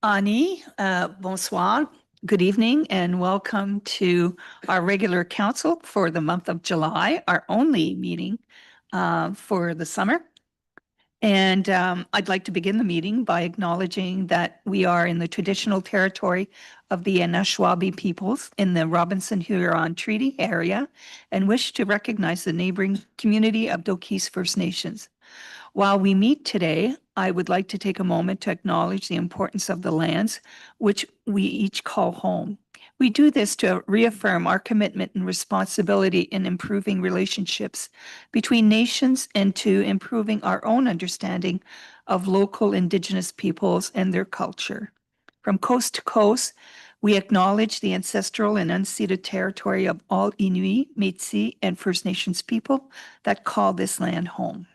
Ani, bonsoir, good evening, and welcome to our regular council for the month of July, our only meeting for the summer. And I'd like to begin the meeting by acknowledging that we are in the traditional territory of the Anishinaabe peoples in the Robinson-Huron Treaty area and wish to recognize the neighboring community of Dokis First Nations. While we meet today, I would like to take a moment to acknowledge the importance of the lands which we each call home. We do this to reaffirm our commitment and responsibility in improving relationships between nations and to improving our own understanding of local Indigenous peoples and their culture. From coast to coast, we acknowledge the ancestral and unceded territory of all Inuit, Métis, and First Nations people that call this land home.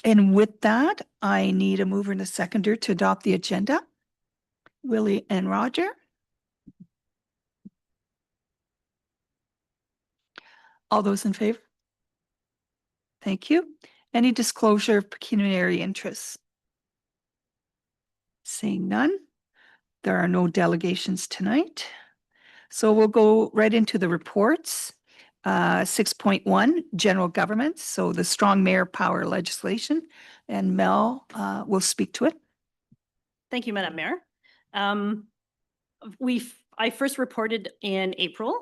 And with that, I need a mover and a seconder to adopt the agenda. Willie and Roger. All those in favor? Thank you. Any disclosure of pecuniary interests? Seeing none, there are no delegations tonight. So we'll go right into the reports. 6.1, general government. So the strong mayor power legislation, and Mel will speak to it. Thank you, Madam Mayor. I first reported in April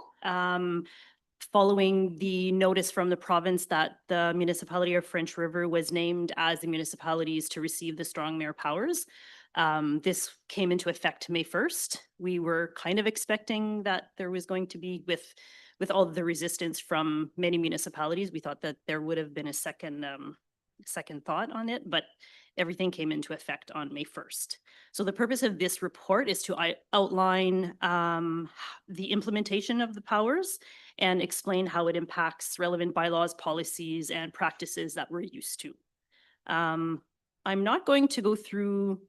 following the notice from the province that the municipality of French River was named as the municipalities to receive the strong mayor powers. This came into effect May 1st. We were kind of expecting that there was going to be, with all the resistance from many municipalities, we thought that there would have been a second thought on it, but everything came into effect on May 1st. So the purpose of this report is to outline the implementation of the powers and explain how it impacts relevant bylaws, policies, and practices that we're used to. I'm not going to go through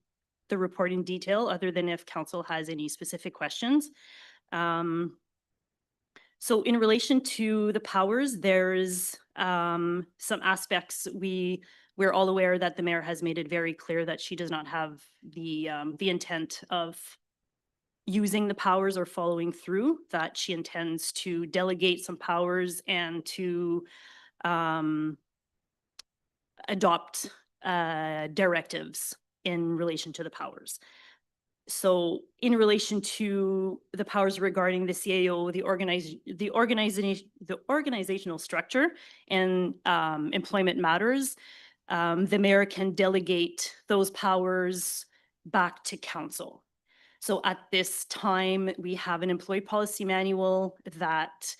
the report in detail other than if council has any specific questions. So in relation to the powers, there's some aspects we're all aware that the mayor has made it very clear that she does not have the intent of using the powers or following through, that she intends to delegate some powers and to adopt directives in relation to the powers. So in relation to the powers regarding the CAO, the organizational structure and employment matters, the mayor can delegate those powers back to council. So at this time, we have an employee policy manual that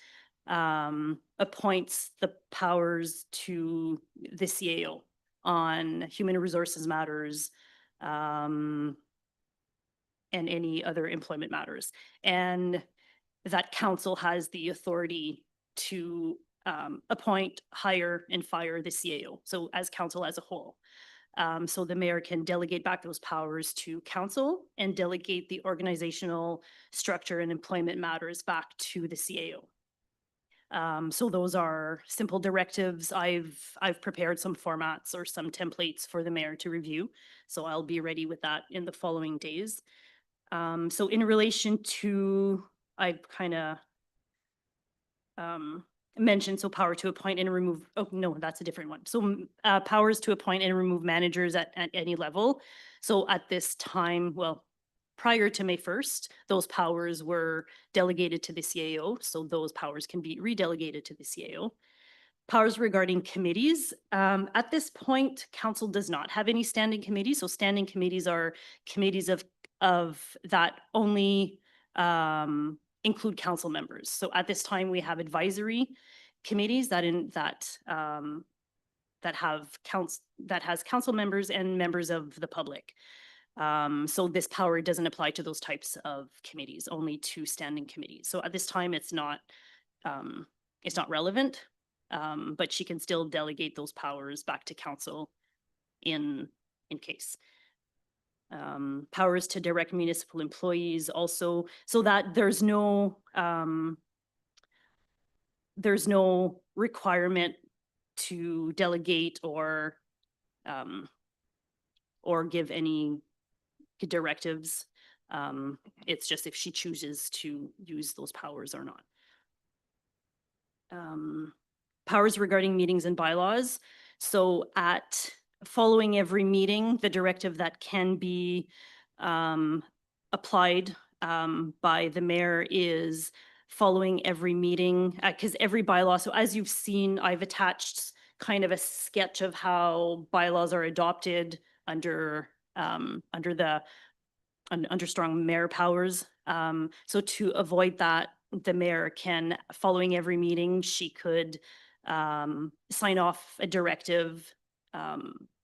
appoints the powers to the CAO on human resources matters, and any other employment matters. And that council has the authority to appoint, hire, and fire the CAO. So as council as a whole. So the mayor can delegate back those powers to council and delegate the organizational structure and employment matters back to the CAO. So those are simple directives. I've prepared some formats or some templates for the mayor to review. So I'll be ready with that in the following days. So in relation to, I kind of mentioned, so power to appoint and remove, oh no, that's a different one. So powers to appoint and remove managers at any level. So at this time, well, prior to May 1st, those powers were delegated to the CAO. So those powers can be redelegated to the CAO. Powers regarding committees. At this point, council does not have any standing committees. So standing committees are committees of that only include council members. So at this time, we have advisory committees that has council members and members of the public. So this power doesn't apply to those types of committees, only to standing committees. So at this time, it's not relevant, but she can still delegate those powers back to council in case. Powers to direct municipal employees also, so that there's no requirement to delegate or give any directives. It's just if she chooses to use those powers or not. Powers regarding meetings and bylaws. So following every meeting, the directive that can be applied by the mayor is following every meeting, because every bylaw, so as you've seen, I've attached kind of a sketch of how bylaws are adopted under under strong mayor powers. So to avoid that, the mayor can, following every meeting, she could sign off a directive,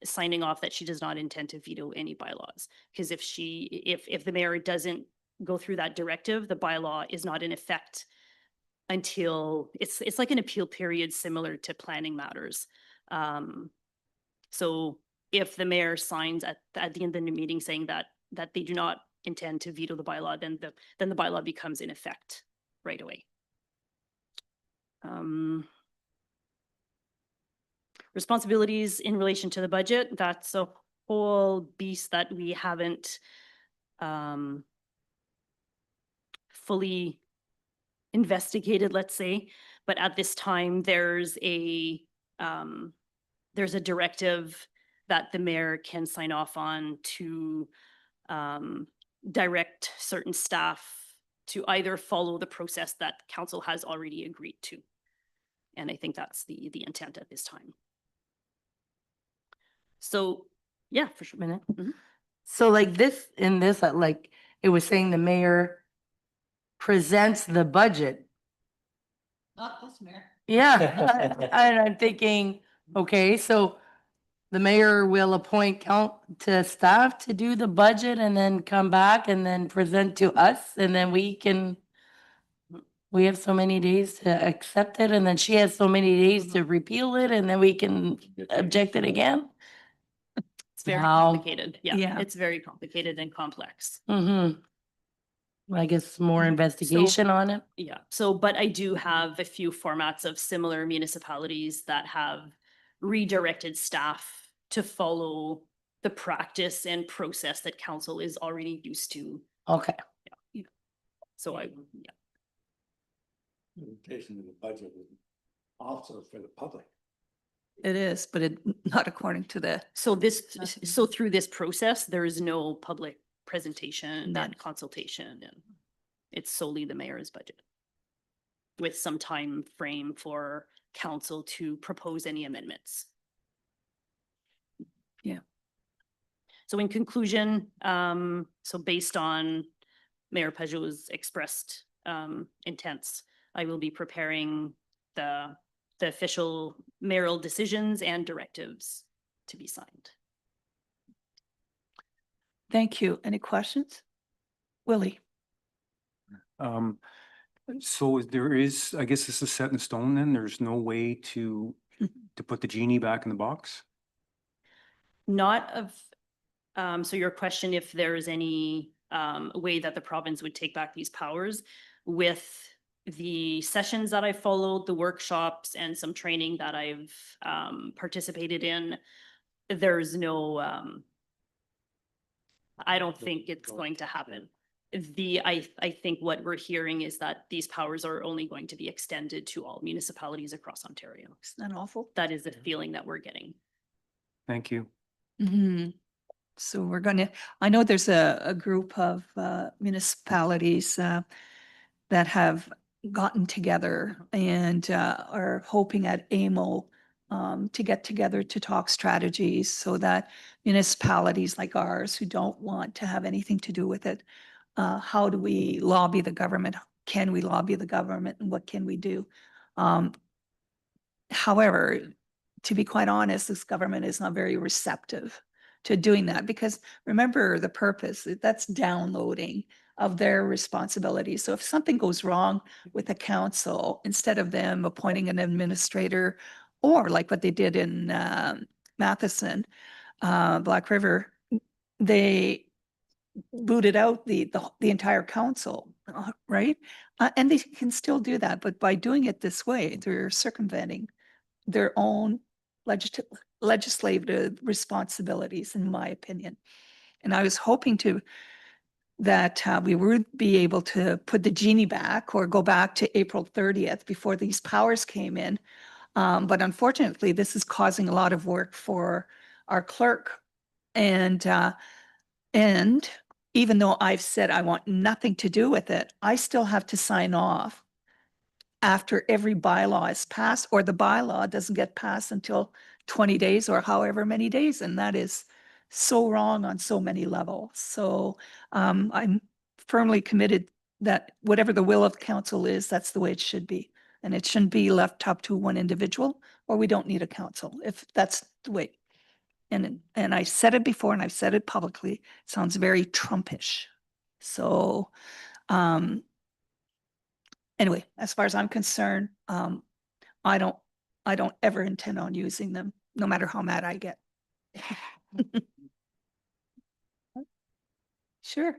signing off that she does not intend to veto any bylaws. Because if the mayor doesn't go through that directive, the bylaw is not in effect until it's like an appeal period similar to planning matters. So if the mayor signs at the end of the meeting saying that they do not intend to veto the bylaw, then the bylaw becomes in effect right away. Responsibilities in relation to the budget, that's a whole beast that we haven't fully investigated, let's say. But at this time, there's a directive that the mayor can sign off on to direct certain staff to either follow the process that council has already agreed to. And I think that's the intent at this time. So, yeah, for sure. Minute. So like this, in this, like it was saying the mayor presents the budget. Not this mayor. Yeah, and I'm thinking, okay, so the mayor will appoint count to staff to do the budget and then come back and then present to us and then we have so many days to accept it and then she has so many days to repeal it and then we can object it again. It's very Wow. complicated. Yeah, Yeah. it's very complicated and complex. I guess more investigation on it. Yeah, so, but I do have a few formats of similar municipalities that have redirected staff to follow the practice and process that council is already used to. Okay. So yeah. Presentation of the budget is also for the public. It is, but not according to the, So Nothing. so through this process, there is no public presentation None. and consultation, and it's solely the mayor's budget with some time frame for council to propose any amendments. Yeah. So in conclusion, so based on Mayor Pajot's expressed intents, I will be preparing the official mayoral decisions and directives to be signed. thank you. Any questions? Willie? So there is, I guess this is set in stone then, there's no way to put the genie back in the box? Not of, so your question, if there is any way that the province would take back these powers, with the sessions that I followed, the workshops and some training that I've participated in, there's no, I don't think it's going to happen. I think what we're hearing is that these powers are only going to be extended to all municipalities across Ontario. Isn't that awful? That is the feeling that we're getting. Thank you. So we're gonna, I know there's a group of municipalities that have gotten together and are hoping at AMO to get together to talk strategies so that municipalities like ours who don't want to have anything to do with it, how do we lobby the government? Can we lobby the government and what can we do? However, to be quite honest, this government is not very receptive to doing that because remember the purpose, that's downloading of their responsibilities. So if something goes wrong with the council, instead of them appointing an administrator or like what they did in Matheson, Black River, they booted out the entire council, right? And they can still do that, but by doing it this way, they're circumventing their own legislative responsibilities, in my opinion. And I was hoping that we would be able to put the genie back or go back to April 30th before these powers came in. But unfortunately, this is causing a lot of work for our clerk. And even though I've said I want nothing to do with it, I still have to sign off after every bylaw is passed, or the bylaw doesn't get passed until 20 days or however many days. And that is so wrong on so many levels. So I'm firmly committed that whatever the will of council is, that's the way it should be. And it shouldn't be left up to one individual, or we don't need a council if that's the way. And I said it before and I've said it publicly, it sounds very Trumpish. So anyway, as far as I'm concerned, I don't ever intend on using them, no matter how mad I get. Sure.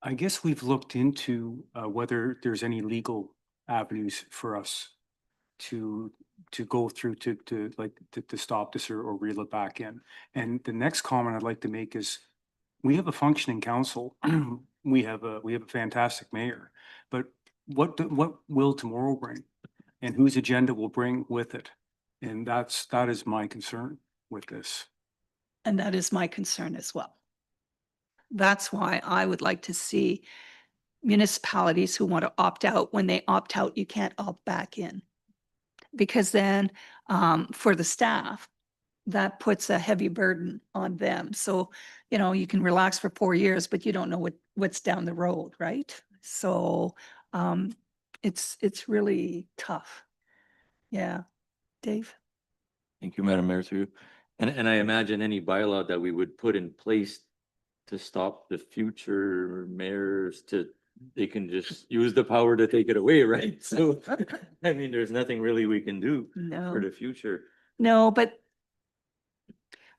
I guess we've looked into whether there's any legal avenues for us to go through to stop this or reel it back in. And the next comment I'd like to make is we have a functioning council. We have a fantastic mayor, but what will tomorrow bring, and whose agenda will bring with it? And that is my concern with this. And that is my concern as well. That's why I would like to see municipalities who want to opt out, when they opt out, you can't opt back in. Because then for the staff, that puts a heavy burden on them. So, you know, you can relax for 4 years, but you don't know what's down the road, right? So it's really tough. Yeah. Dave? Thank you, Madam Mayor, through. And I imagine any bylaw that we would put in place to stop the future mayors they can just use the power to take it away, right? So, I mean, there's nothing really we can do No. for the future. No, but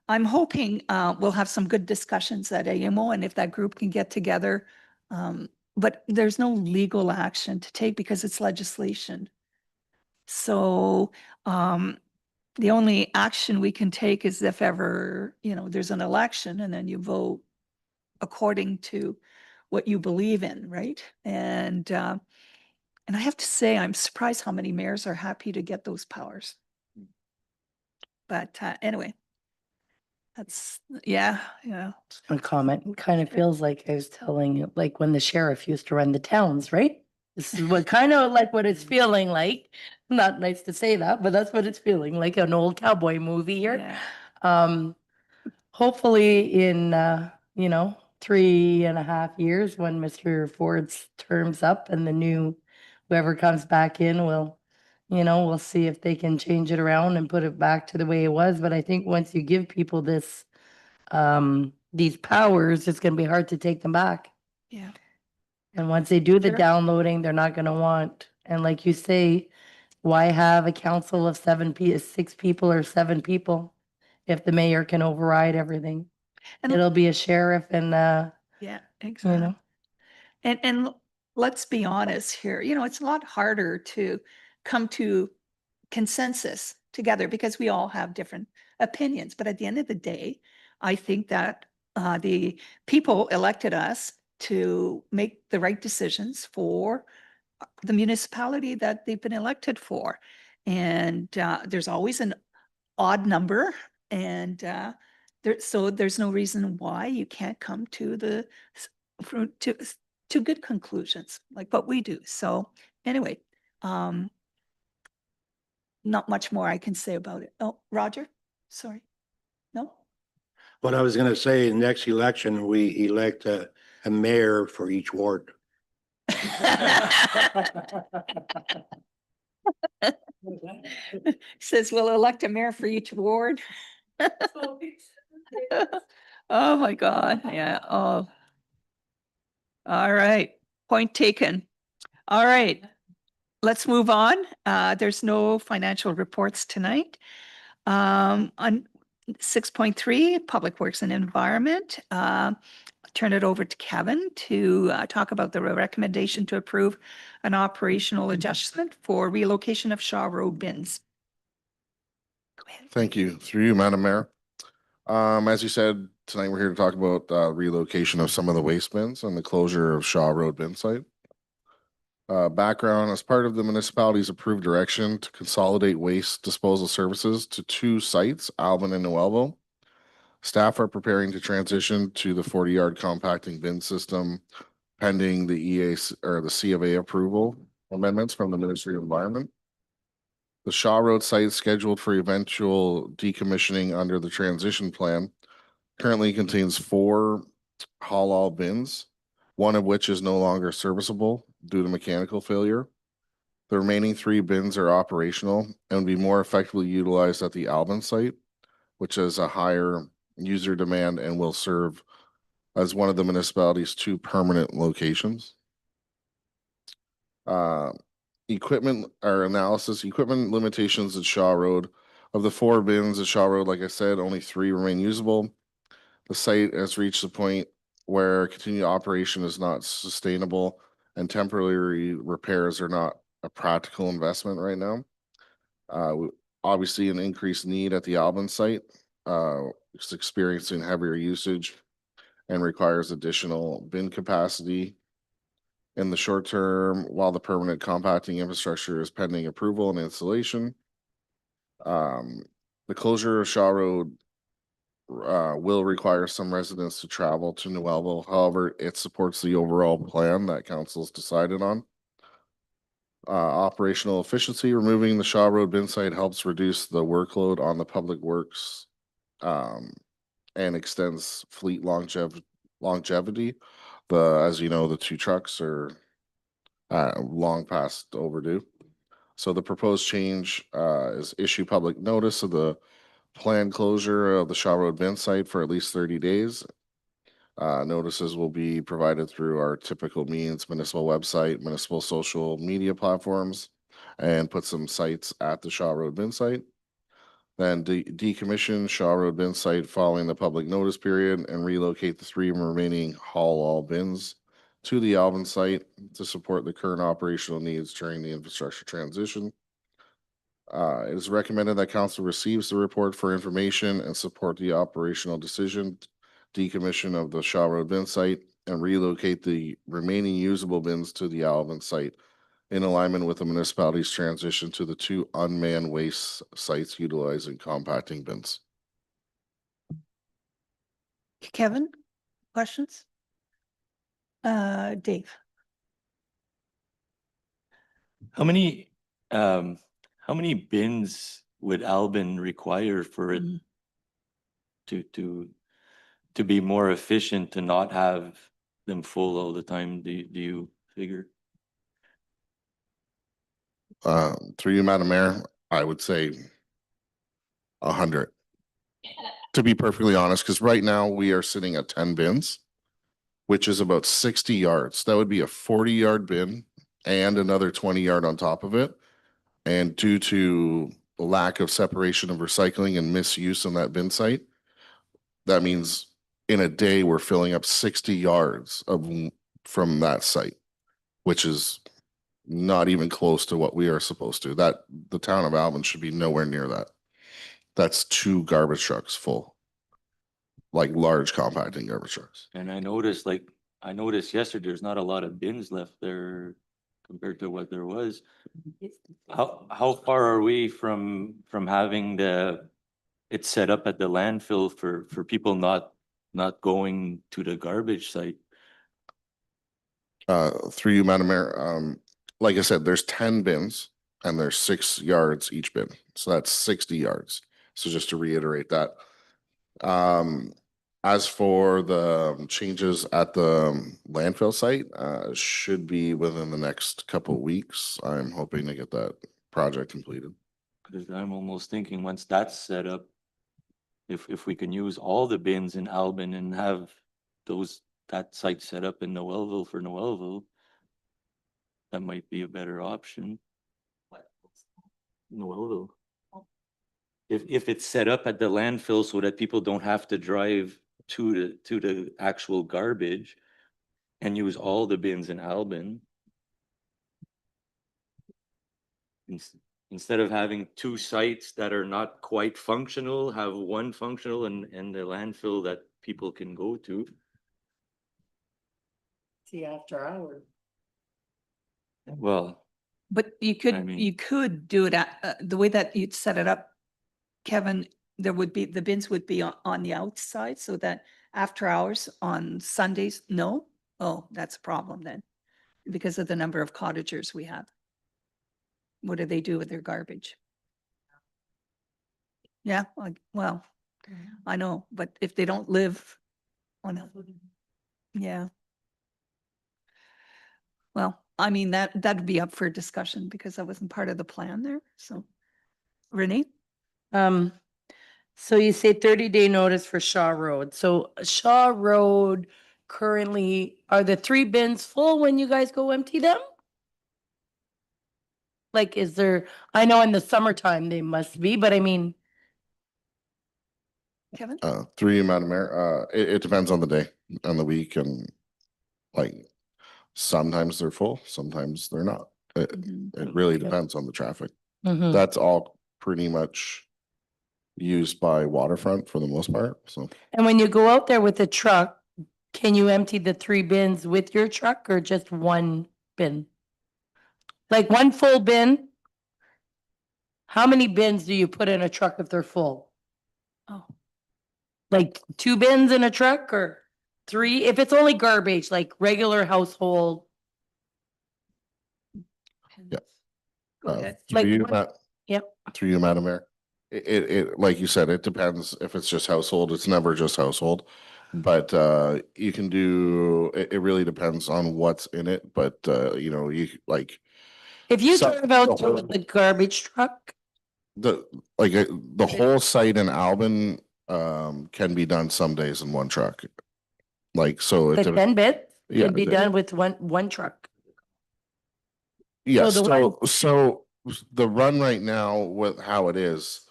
I'm hoping we'll have some good discussions at AMO, and if that group can get together. But there's no legal action to take because it's legislation. So the only action we can take is if ever, you know, there's an election and then you vote according to what you believe in, right? And I have to say, I'm surprised how many mayors are happy to get those powers. But anyway, that's, yeah. A comment. It kind of feels like I was telling you, like when the sheriff used to run the towns, right? This is what kind of like what it's feeling like. Not nice to say that, but that's what it's feeling like, an old cowboy movie here. Yeah. Hopefully in 3.5 years, when Mr. Ford's term's up and the new whoever comes back in will, we'll see if they can change it around and put it back to the way it was. But I think once you give people these powers, it's gonna be hard to take them back. Yeah. And once they do the Sure. downloading, they're not gonna want, and like you say, why have a council of 6 people or 7 people if the mayor can override everything? And- It'll be a sheriff and Yeah, exactly. And let's be honest here, it's a lot harder to come to consensus together because we all have different opinions. But at the end of the day, I think that the people elected us to make the right decisions for the municipality that they've been elected for. And there's always an odd number, and so there's no reason why you can't come to to good conclusions like what we do. So anyway, not much more I can say about it. Oh, Roger, sorry. No? What I was gonna say, next election, we elect a mayor for each ward. Says we'll elect a mayor for each ward. Oh, my God. Yeah. Oh. All right. Point taken. All right. Let's move on. There's no financial reports tonight. On 6.3, Public Works and Environment. Turn it over to Kevin to talk about the recommendation to approve an operational adjustment for relocation of Shaw Road bins. Go ahead. Thank you. Through you, Madam Mayor. As you said, tonight we're here to talk about relocation of some of the waste bins and the closure of Shaw Road bin site. Background, as part of the municipality's approved direction to consolidate waste disposal services to 2 sites, Alvin and Nuevo. Staff are preparing to transition to the 40-yard compacting bin system pending the the C of A approval amendments from the Ministry of Environment. The Shaw Road site is scheduled for eventual decommissioning under the transition plan. Currently contains 4 haul-all bins, one of which is no longer serviceable due to mechanical failure. The remaining 3 bins are operational and would be more effectively utilized at the Alvin site, which has a higher user demand and will serve as one of the municipality's 2 permanent locations. Equipment or analysis, equipment limitations at Shaw Road. Of the 4 bins at Shaw Road, like I said, only 3 remain usable. The site has reached the point where continued operation is not sustainable and temporary repairs are not a practical investment right now. Obviously an increased need at the Alvin site, it's experiencing heavier usage and requires additional bin capacity. In the short term, while the permanent compacting infrastructure is pending approval and installation, the closure of Shaw Road will require some residents to travel to Nuevo. However, it supports the overall plan that council's decided on. Operational efficiency, removing the Shaw Road bin site helps reduce the workload on the public works and extends fleet longevity. As you know, the 2 trucks are long past overdue. So the proposed change is issue public notice of the planned closure of the Shaw Road bin site for at least 30 days. Notices will be provided through our typical means, municipal website, municipal social media platforms, and put some sites at the Shaw Road bin site. Then decommission Shaw Road bin site following the public notice period and relocate the 3 remaining haul-all bins to the Alvin site to support the current operational needs during the infrastructure transition. It is recommended that council receives the report for information and support the operational decision, decommission of the Shaw Road bin site, and relocate the remaining usable bins to the Alvin site in alignment with the municipality's transition to the 2 unmanned waste sites utilizing compacting bins. Kevin, questions? Dave? How many bins would Alvin require for it to be more efficient, to not have them full all the time? Do you figure? Through you, Madam Mayor, I would say 100. To be perfectly honest, because right now we are sitting at 10 bins, which is about 60 yards. That would be a 40-yard bin and another 20-yard on top of it. And due to lack of separation of recycling and misuse on that bin site, that means in a day we're filling up 60 yards from that site, which is not even close to what we are supposed to. That the town of Alvin should be nowhere near that. That's 2 garbage trucks full, like large compacting garbage trucks. And I noticed yesterday, there's not a lot of bins left there compared to what there was. How far are we from having it set up at the landfill for people not going to the garbage site? Through you, Madam Mayor, like I said, there's 10 bins and there's 6 yards each bin. So that's 60 yards. So just to reiterate that. As for the changes at the landfill site, should be within the next couple of weeks. I'm hoping to get that project completed. Because I'm almost thinking once that's set up, if we can use all the bins in Alvin and have that site set up in Noelville for Noelville, that might be a better option. Noelville. If it's set up at the landfill so that people don't have to drive to the actual garbage and use all the bins in Alvin. instead of having two sites that are not quite functional, have one functional and the landfill that people can go to. See, after hours. Well, But you mean- could do it at, the way that you'd set it up, Kevin, there would be, the bins would be on the outside so that after hours on Sundays, no? Oh, that's a problem then, because of the number of cottagers we have. What do they do with their garbage? Yeah, well, I know, but if they don't live on, yeah. Well, I mean, that'd be up for discussion because I wasn't part of the plan there, so. Renee? So you say 30-day notice for Shaw Road. So Shaw Road currently, are the 3 bins full when you guys go empty them? Like, is there, I know in the summertime they must be, but I mean, Kevin? Through you, Madam Mayor, it depends on the day, on the week, and like, sometimes they're full, sometimes they're not. Mhm. It really Okay. depends on the traffic. mhm. That's all pretty much used by waterfront for the most part, so. And when you go out there with a truck, can you empty the 3 bins with your truck or just one bin? Like one full bin? How many bins do you put in a truck if they're full? Oh, Like 2 bins in a truck or 3? If it's only garbage, like regular household. Yeah. go ahead. Like Through you, one- Yep. through you, Madam Mayor. Like you said, it depends. If it's just household, it's never just household. But you can do, it really depends on what's in it, but you know, you like If you So- drive out the to whole- the garbage truck, the whole site in Albin can be done some days in one truck. Like, so the it, 10 bits yeah, can be the- done with one truck. yes, the so the run right now with how it is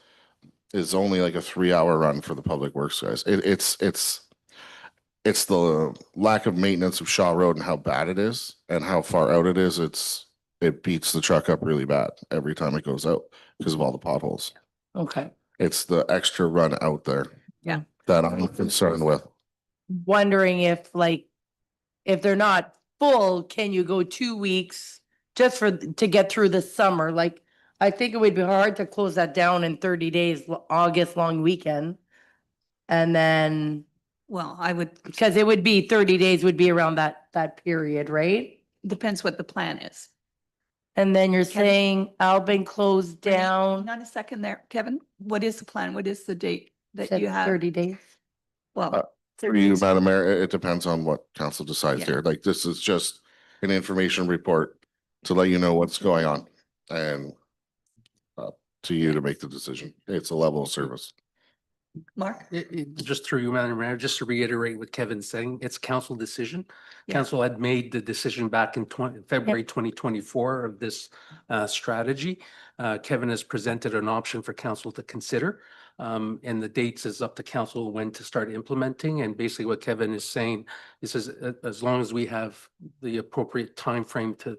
only like a 3-hour run for the public works guys. It's the lack of maintenance of Shaw Road and how bad it is and how far out it is. It beats the truck up really bad every time it goes out because of all the potholes. Okay. It's the extra run out there. Yeah. That I'm concerned with. Wondering if like, if they're not full, can you go 2 weeks just to get through the summer? Like, I think it would be hard to close that down in 30 days, August long weekend. And then, Well, I would, because it would be 30 days would be around that period, right? depends what the plan is. And then you're Kevin? saying Albin closed Renee, down. hang on a second there. Kevin, what is the plan? What is the date that said you have? 30 days. Well, For you, Madam Mayor, it depends on what council decides Yeah. here. Like, this is just an information report to let you know what's going on and to you to make the decision. It's a level of service. Mark? Just through you, Madam Mayor, just to reiterate what Kevin's saying, it's council decision. Yeah. Council had made the decision back in February 2024 of this strategy. Kevin has presented an option for council to consider. And the dates is up to council when to start implementing. And basically what Kevin is saying is as long as we have the appropriate timeframe to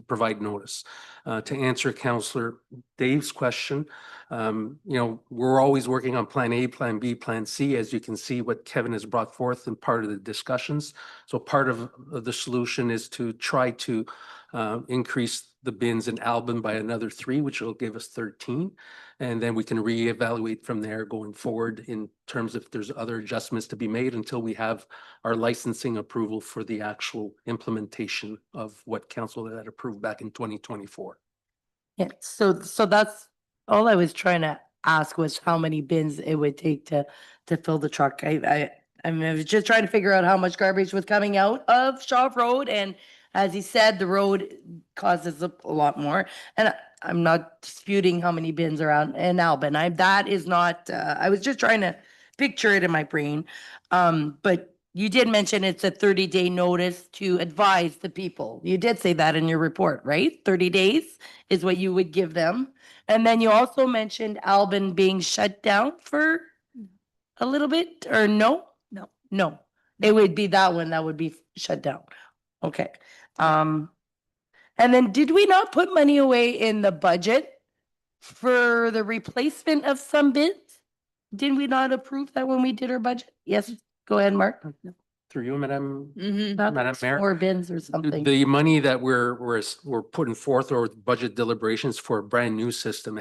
provide notice. To answer Councillor Dave's question, we're always working on Plan A, Plan B, Plan C, as you can see what Kevin has brought forth in part of the discussions. So part of the solution is to try to increase the bins in Albin by another 3, which will give us 13. And then we can reevaluate from there going forward in terms of if there's other adjustments to be made until we have our licensing approval for the actual implementation of what council had approved back in 2024. Yeah, so that's all I was trying to ask was how many bins it would take to fill the truck. I was just trying to figure out how much garbage was coming out of Shaw Road, and as he said, the road causes a lot more. And I'm not disputing how many bins are out in Albin. That is not. I was just trying to picture it in my brain. But you did mention it's a 30-day notice to advise the people. You did say that in your report, right? 30 days is what you would give them. And then you also mentioned Albin being shut down for a little bit, or no? No. No, it would be that one that would be shut down. Okay. And then did we not put money away in the budget for the replacement of some bins? Did we not approve that when we did our budget? Yes, go ahead, Mark. Through you, Madam, Mhm. Madam Mayor. Or bins or something. The money that we're putting forth or budget deliberations for a brand new system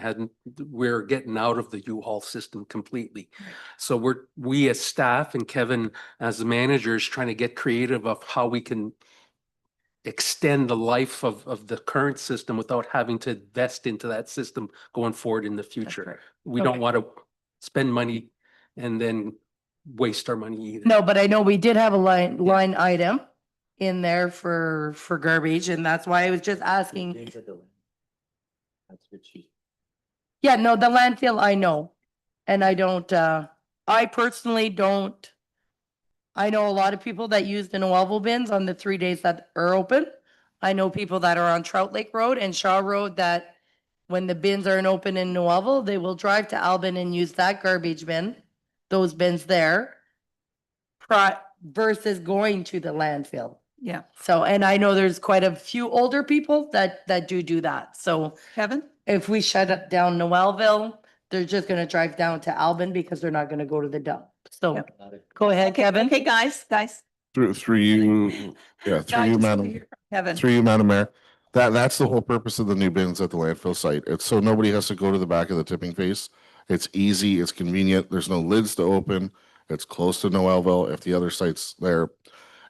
we're getting out of the U-Haul system completely. Right. So we as staff and Kevin as the manager is trying to get creative of how we can extend the life of the current system without having to invest into that system going forward in the future. correct. We don't Okay. want to spend money and then waste our money either. No, but I know we did have a line item in there for garbage, and that's why I was just asking. That's what she. Yeah, no, the landfill, I know. And I don't, I personally don't. I know a lot of people that use the Noelville bins on the 3 days that are open. I know people that are on Trout Lake Road and Shaw Road that when the bins aren't open in Noelville, they will drive to Albin and use that garbage bin, those bins there, versus going to the landfill. Yeah. So, and I know there's quite a few older people that do that. So Kevin? if we shut up down Noelville, they're just gonna drive down to Albin because they're not gonna go to the dump. So Yep. go ahead, Kevin. Okay, guys. Through you, yeah, through you, Madam. Kevin. Through you, Madam Mayor. That's the whole purpose of the new bins at the landfill site. It's so nobody has to go to the back of the tipping face. It's easy, it's convenient. There's no lids to open. It's close to Noelville. If the other site's there,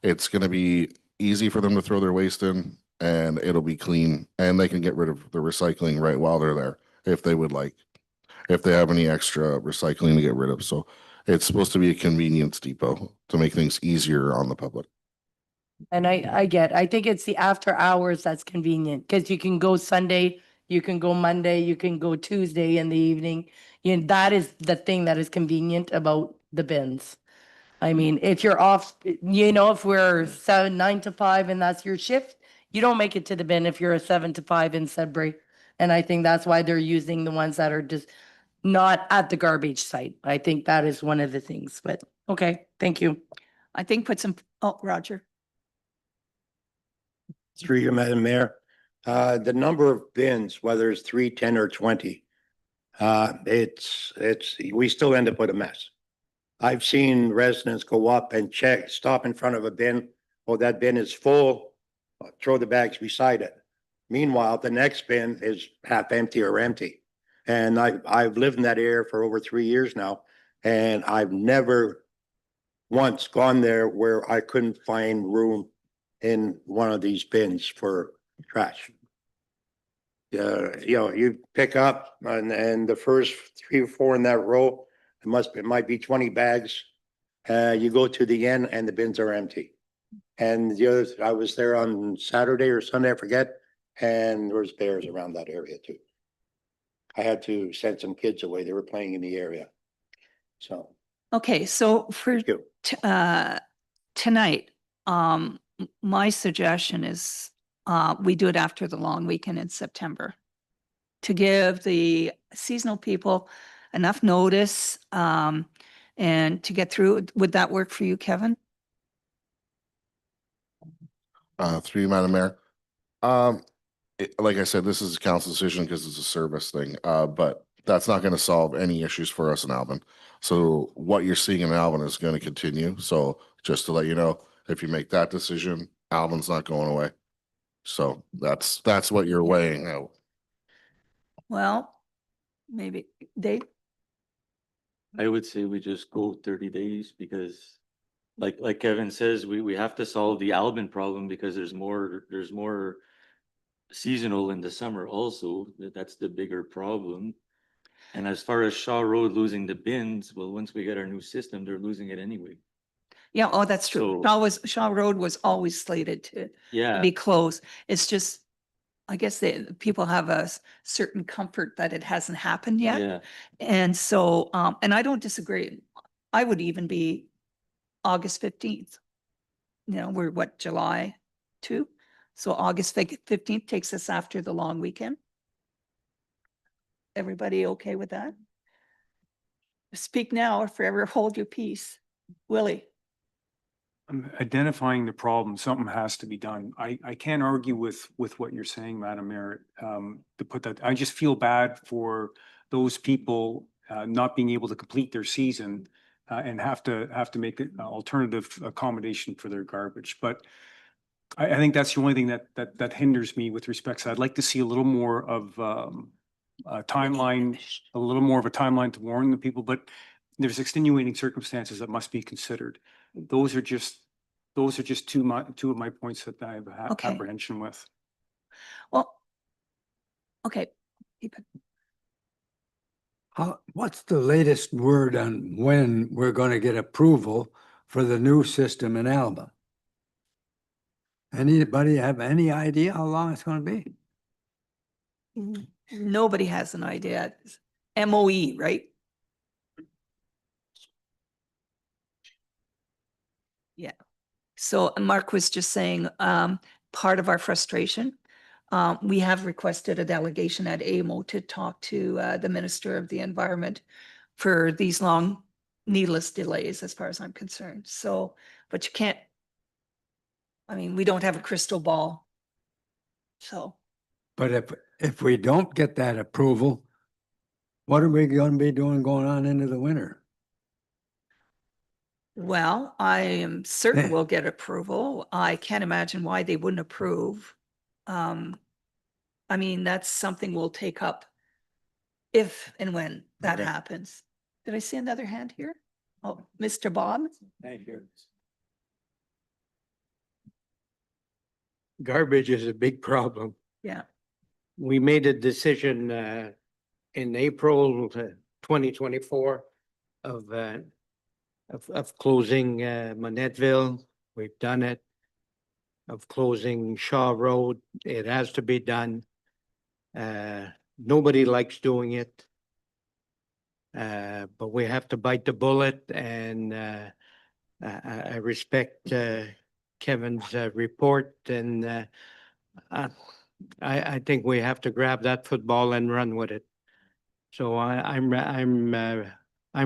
it's gonna be easy for them to throw their waste in and it'll be clean and they can get rid of the recycling right while they're there if they would like, if they have any extra recycling to get rid of. So it's supposed to be a convenience depot to make things easier on the public. And I think it's the after hours that's convenient, because you can go Sunday, you can go Monday, you can go Tuesday in the evening. That is the thing that is convenient about the bins. I mean, if you're off, if we're 9 to 5 and that's your shift, you don't make it to the bin if you're a 7 to 5 in Sudbury. And I think that's why they're using the ones that are just not at the garbage site. I think that is one of the things, but okay, thank you. I think put some, Roger. Through you, Madam Mayor. The number of bins, whether it's 3, 10, or 20, we still end up with a mess. I've seen residents go up and stop in front of a bin. Oh, that bin is full, throw the bags beside it. Meanwhile, the next bin is half empty or empty. And I've lived in that area for over 3 years now, and I've never once gone there where I couldn't find room in one of these bins for trash. Yeah, you pick up and the first 3 or 4 in that row, it might be 20 bags. You go to the end and the bins are empty. And the others, I was there on Saturday or Sunday, I forget, and there was bears around that area too. I had to send some kids away. They were playing in the area. So, Okay, so for thank you. tonight, my suggestion is we do it after the long weekend in September to give the seasonal people enough notice and to get through. Would that work for you, Kevin? Through you, Madam Mayor. Like I said, this is a council decision because it's a service thing, but that's not going to solve any issues for us in Alvin. So what you're seeing in Alvin is going to continue. So just to let you know, if you make that decision, Alvin's not going away. So that's what you're weighing out. Well, maybe Dave? I would say we just go 30 days because like Kevin says, we have to solve the Albin problem because there's more seasonal in the summer also. That's the bigger problem. And as far as Shaw Road losing the bins, well, once we get our new system, they're losing it anyway. Yeah, that's true. Shaw Road was always slated to Yeah. be closed. It's just, I guess people have a certain comfort that it hasn't happened yet. Yeah. And so, and I don't disagree. I would even be August 15th. We're July 2? So August 15th takes us after the long weekend. Everybody okay with that? Speak now or forever hold your peace. Willie? identifying the problem, something has to be done. I can't argue with what you're saying, Madam Mayor. To put that, I just feel bad for those people not being able to complete their season and have to make an alternative accommodation for their garbage. But I think that's the only thing that hinders me with respect. So I'd like to see a little more of a timeline, a little more of a timeline to warn the people, but there's extenuating circumstances that must be considered. Those are just two of my points that I have Okay. apprehension with. Well, okay. Keep it. What's the latest word on when we're going to get approval for the new system in Alba? Anybody have any idea how long it's going to be? Nobody has an idea. It's MOE, right? Yeah. So Mark was just saying, part of our frustration, we have requested a delegation at AMO to talk to the Minister of the Environment for these long needless delays, as far as I'm concerned. So, but you can't, I mean, we don't have a crystal ball. So, But if we don't get that approval, what are we going to be doing going on into the winter? well, I am certain we'll get approval. I can't imagine why they wouldn't approve. I mean, that's something we'll take up if and when that Okay. happens. Did I see another hand here? Oh, Mr. Bob? Thank you. Garbage is a big problem. Yeah. We made a decision in April 2024 of closing Monetville. We've done it. Of closing Shaw Road. It has to be done. Nobody likes doing it. But we have to bite the bullet, and I respect Kevin's report, and I think we have to grab that football and run with it. So I'm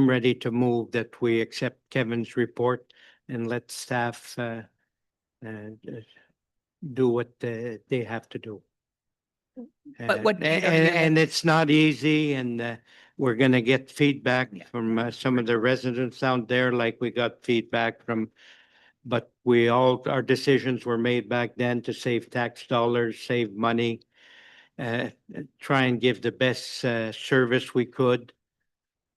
ready to move that we accept Kevin's report and let staff do what they have to do. But what And it's not easy, and we're gonna get feedback Yeah. from some of the residents out there, like we got feedback from. But our decisions were made back then to save tax dollars, save money, try and give the best service we could.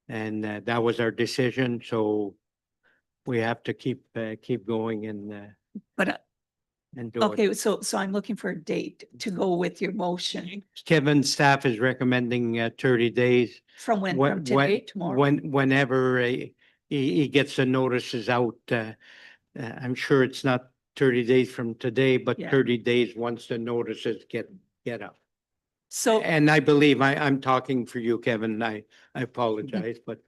And that was our decision, so we have to keep going But, and do it. okay, so I'm looking for a date to go with your motion. Kevin's staff is recommending 30 days. From when? When- From today, tomorrow? Whenever he gets the notices out, I'm sure it's not 30 days from today, but Yeah. 30 days once the notices get out. So, And I believe I'm talking for you, Kevin. I apologize, but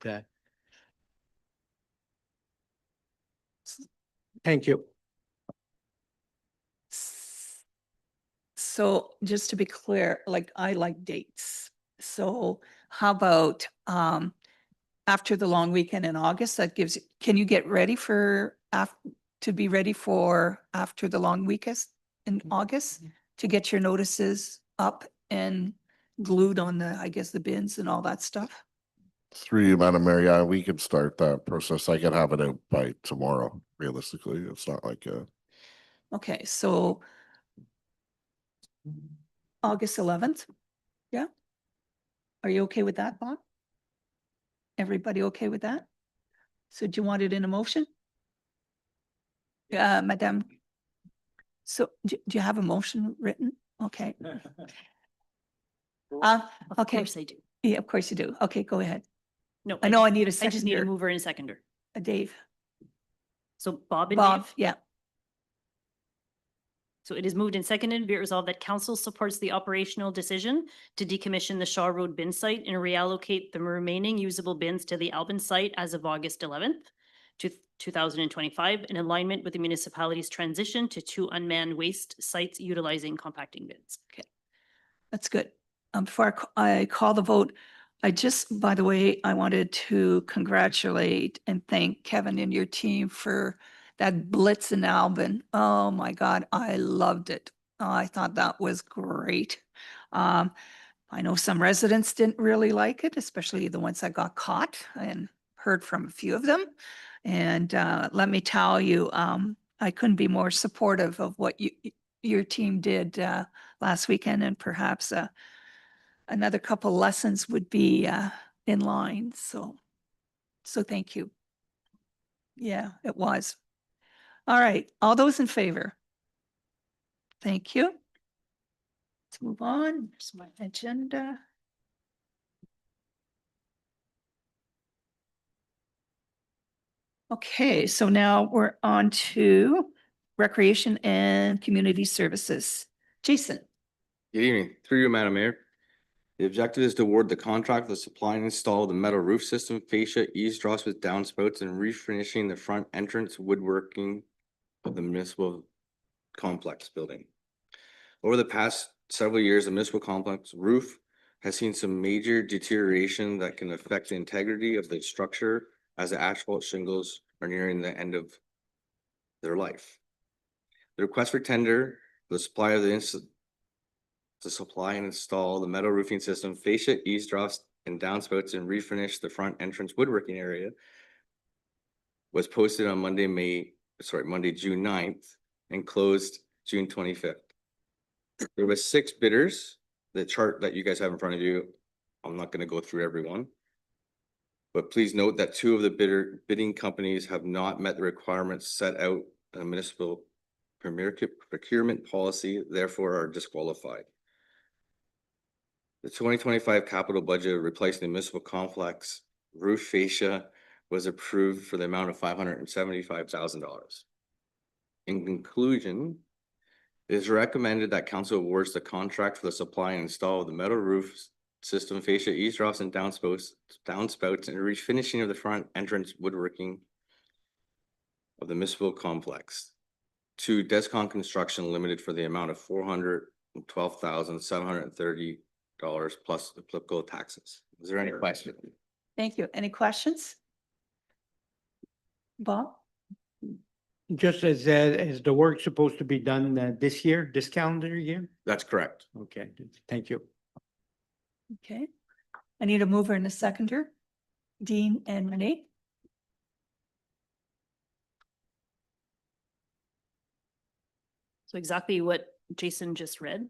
thank you. so just to be clear, like, I like dates. So how about, after the long weekend in August, that gives, can you get ready for, to be ready for after the long weekend in August? To get your notices up and glued on the, I guess, the bins and all that stuff? Through you, Madam Mayor, yeah, we could start that process. I could have it out by tomorrow, realistically. It's not like Okay, so August 11th? Yeah? Are you okay with that, Bob? Everybody okay with that? So do you want it in a motion? Madam. So do you have a motion written? Okay. Of Okay. course I do. Yeah, of course you do. Okay, go ahead. No, I know I need a I just need a seconder. mover and a seconder. Dave. So Bob and Bob, Dave. yeah. So it is moved and seconded, be it resolved that council supports the operational decision to decommission the Shaw Road bin site and reallocate the remaining usable bins to the Albin site as of August 11th, 2025, in alignment with the municipality's transition to 2 unmanned waste sites utilizing compacting bins. Okay, that's good. Before I call the vote, I just, by the way, I wanted to congratulate and thank Kevin and your team for that Blitz in Alvin. Oh my God, I loved it. I thought that was great. I know some residents didn't really like it, especially the ones that got caught, and heard from a few of them. And let me tell you, I couldn't be more supportive of what your team did last weekend, and perhaps another couple lessons would be in line. So thank you. Yeah, it was. All right, all those in favor? Thank you. Let's move on. Here's my agenda. Okay, so now we're on to Recreation and Community Services. Jason. Good evening. Through you, Madam Mayor. The objective is to award the contract for the supply and install the metal roof system, fascia, eaves troughs with downspouts, and refinishing the front entrance woodworking of the municipal complex building. Over the past several years, the municipal complex roof has seen some major deterioration that can affect the integrity of the structure as the asphalt shingles are nearing the end of their life. The request for tender, the supply of to supply and install the metal roofing system, fascia, eaves troughs, and downspouts, and refinish the front entrance woodworking area was posted on Monday, June 9th and closed June 25th. There was 6 bidders. The chart that you guys have in front of you, I'm not going to go through everyone. But please note that 2 of the bidding companies have not met the requirements set out in the municipal procurement policy, therefore are disqualified. The 2025 capital budget replacing the municipal complex roof fascia was approved for the amount of $575,000. In conclusion, it is recommended that council awards the contract for the supply and install of the metal roof system, fascia, eaves troughs, and downspouts, and refinishing of the front entrance woodworking of the municipal complex to Descon Construction Limited for the amount of $412,730 plus applicable taxes. Is there any question? Thank you. Any questions? Bob? Just as the work supposed to be done this year, this calendar year? That's correct. Okay, thank you. Okay. I need a mover and a seconder. Dean and Renee. So exactly what Jason just read.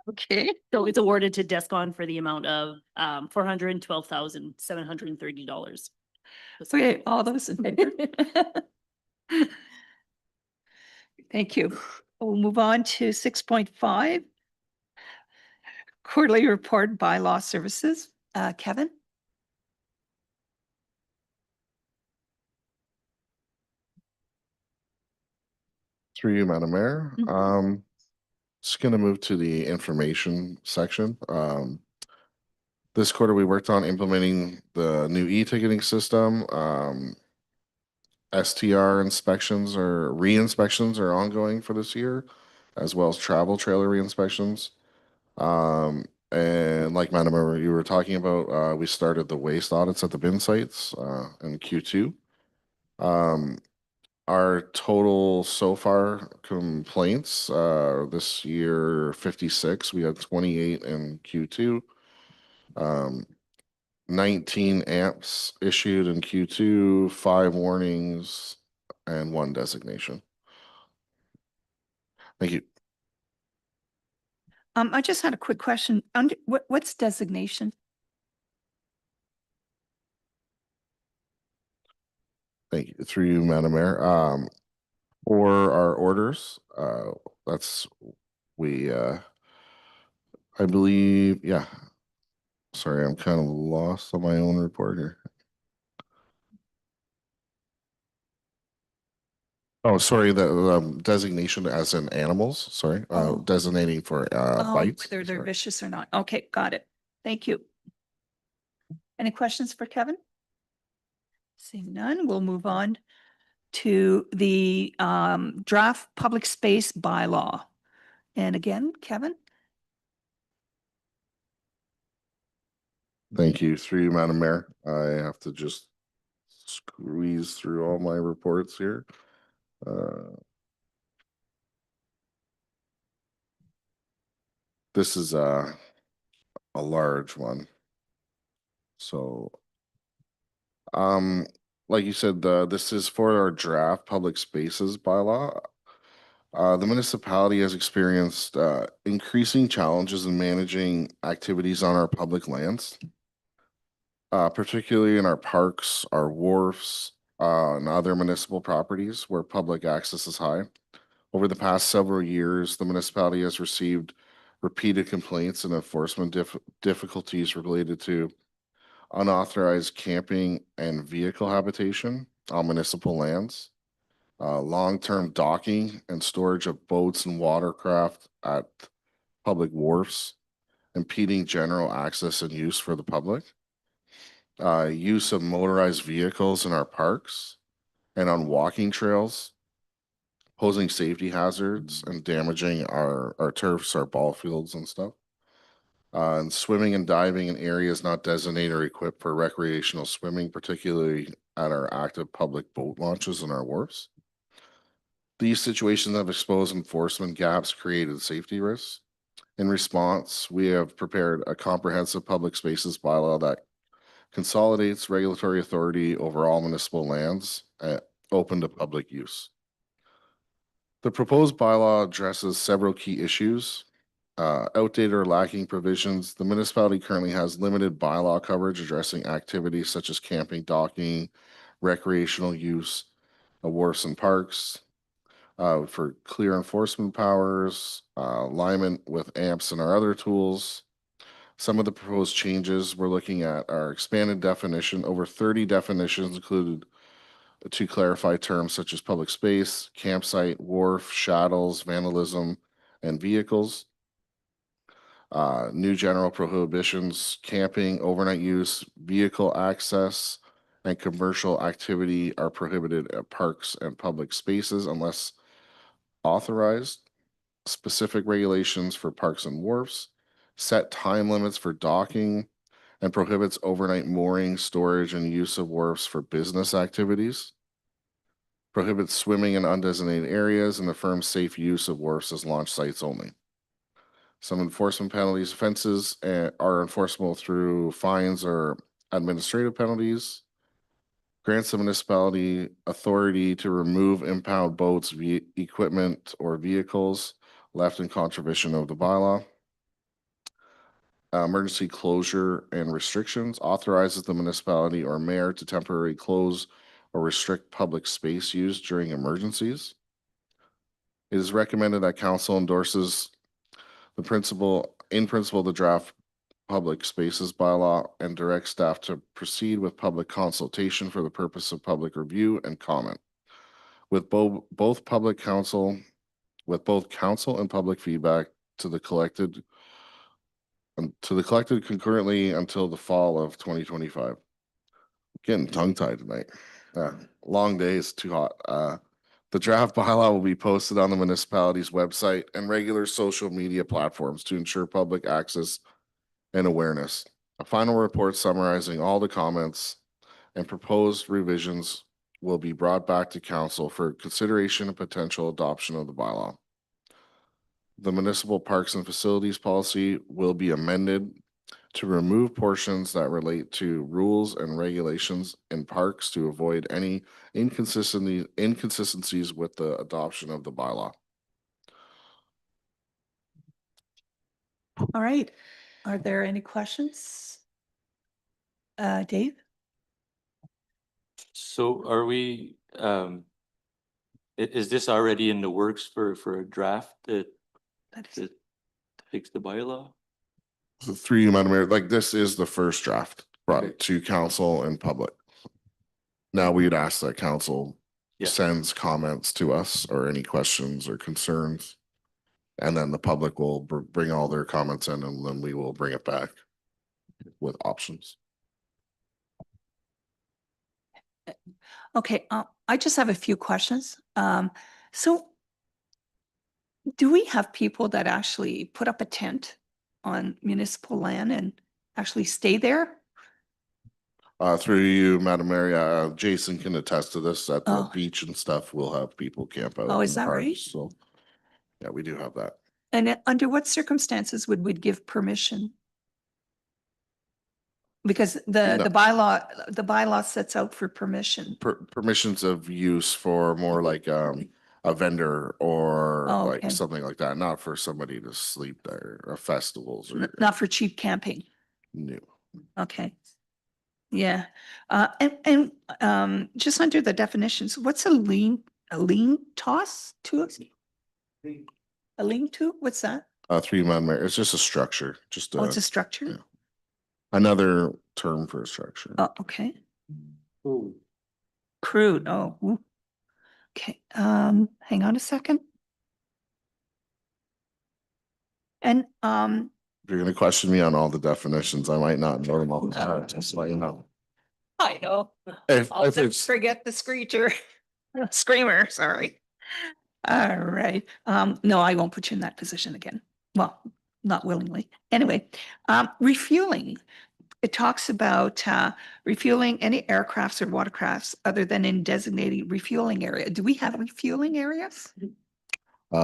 Okay. So it's awarded to Descon for the amount of $412,730. Okay, all those in favor? Thank you. We'll move on to 6.5. Quarterly report bylaw services. Kevin? Through you, Madam Mayor. Mhm. Just gonna move to the information section. This quarter, we worked on implementing the new e-ticketing system. STR inspections or re-inspections are ongoing for this year, as well as travel trailer re-inspections. And like Madam Mayor, you were talking about, we started the waste audits at the bin sites in Q2. Our total so far complaints this year 56. We had 28 in Q2. 19 amps issued in Q2, 5 warnings, and 1 designation. Thank you. I just had a quick question. What's designation? Thank you. Through you, Madam Mayor. For our orders, that's I believe, yeah. Sorry, I'm kind of lost on my own report here. Oh, sorry, the designation as in animals, sorry, Oh. designating for bites. Whether they're Sorry. vicious or not. Okay, got it. Thank you. Any questions for Kevin? Seeing none, we'll move on to the draft public space bylaw. And again, Kevin? Thank you. Through you, Madam Mayor. I have to just squeeze through all my reports here. This is a large one. So, like you said, this is for our draft public spaces bylaw. The municipality has experienced increasing challenges in managing activities on our public lands, particularly in our parks, our wharfs, and other municipal properties where public access is high. Over the past several years, the municipality has received repeated complaints and enforcement difficulties related to unauthorized camping and vehicle habitation on municipal lands, long-term docking and storage of boats and watercraft at public wharfs, impeding general access and use for the public, use of motorized vehicles in our parks and on walking trails, posing safety hazards and damaging our turfs, our ball fields and stuff. And swimming and diving in areas not designated or equipped for recreational swimming, particularly at our active public boat launches and our wharfs. These situations have exposed enforcement gaps, created safety risks. In response, we have prepared a comprehensive public spaces bylaw that consolidates regulatory authority over all municipal lands open to public use. The proposed bylaw addresses several key issues. Outdated or lacking provisions. The municipality currently has limited bylaw coverage addressing activities such as camping, docking, recreational use of wharfs and parks. For clear enforcement powers, alignment with AMPS and our other tools. Some of the proposed changes we're looking at are expanded definition. Over 30 definitions included to clarify terms such as public space, campsite, wharf, chattels, vandalism, and vehicles. New general prohibitions, camping, overnight use, vehicle access, and commercial activity are prohibited at parks and public spaces unless authorized. Specific regulations for parks and wharfs, set time limits for docking, and prohibits overnight mooring, storage, and use of wharfs for business activities. Prohibits swimming in undesignated areas and affirms safe use of wharfs as launch sites only. Some enforcement penalties, offenses are enforceable through fines or administrative penalties. Grants the municipality authority to remove impound boats, equipment, or vehicles left in contravention of the bylaw. Emergency closure and restrictions authorizes the municipality or mayor to temporarily close or restrict public space use during emergencies. It is recommended that council endorses the principle, the draft public spaces bylaw and direct staff to proceed with public consultation for the purpose of public review and comment. With both council and public feedback to the collected concurrently until the fall of 2025. Getting tongue-tied tonight. Long days, too hot. The draft bylaw will be posted on the municipality's website and regular social media platforms to ensure public access and awareness. A final report summarizing all the comments and proposed revisions will be brought back to council for consideration and potential adoption of the bylaw. The municipal parks and facilities policy will be amended to remove portions that relate to rules and regulations in parks to avoid any inconsistencies with the adoption of the bylaw. All right. Are there any questions? Dave? So are we, is this already in the works for a draft that fix the bylaw? So through you, Madam Mayor, like this is the first draft brought Okay. to council and public. Now we'd ask that council sends comments to us or any questions or concerns. And then the public will bring all their comments in and then we will bring it back with options. Okay, I just have a few questions. So do we have people that actually put up a tent on municipal land and actually stay there? Through you, Madam Mayor, Jason can attest to this, at the Oh. beach and stuff, we'll have people camp out. Oh, in is the that parks, right? So, yeah, we do have that. And under what circumstances would we give permission? Because No. the bylaw sets out for permission. Permissions of use for more like, a vendor or Oh, like okay. something like that, not for somebody to sleep there, or festivals or. Not for cheap camping. No. Okay. Yeah, just under the definitions, what's a lean toss to? A lean to, what's that? Through Madam Mayor, it's just a structure, just Oh, it's a a, structure? yeah. Another term for a structure. Oh, okay. Crude, oh. Ooh. Okay, hang on a second. And, If you're gonna question me on all the definitions, I might not know them all. Just let you know. I know. If, I'll if never it's, forget the screecher, screamer, sorry. All right, no, I won't put you in that position again. Well, not willingly. Anyway, refueling. It talks about refueling any aircrafts or watercrafts other than in designated refueling area. Do we have refueling areas?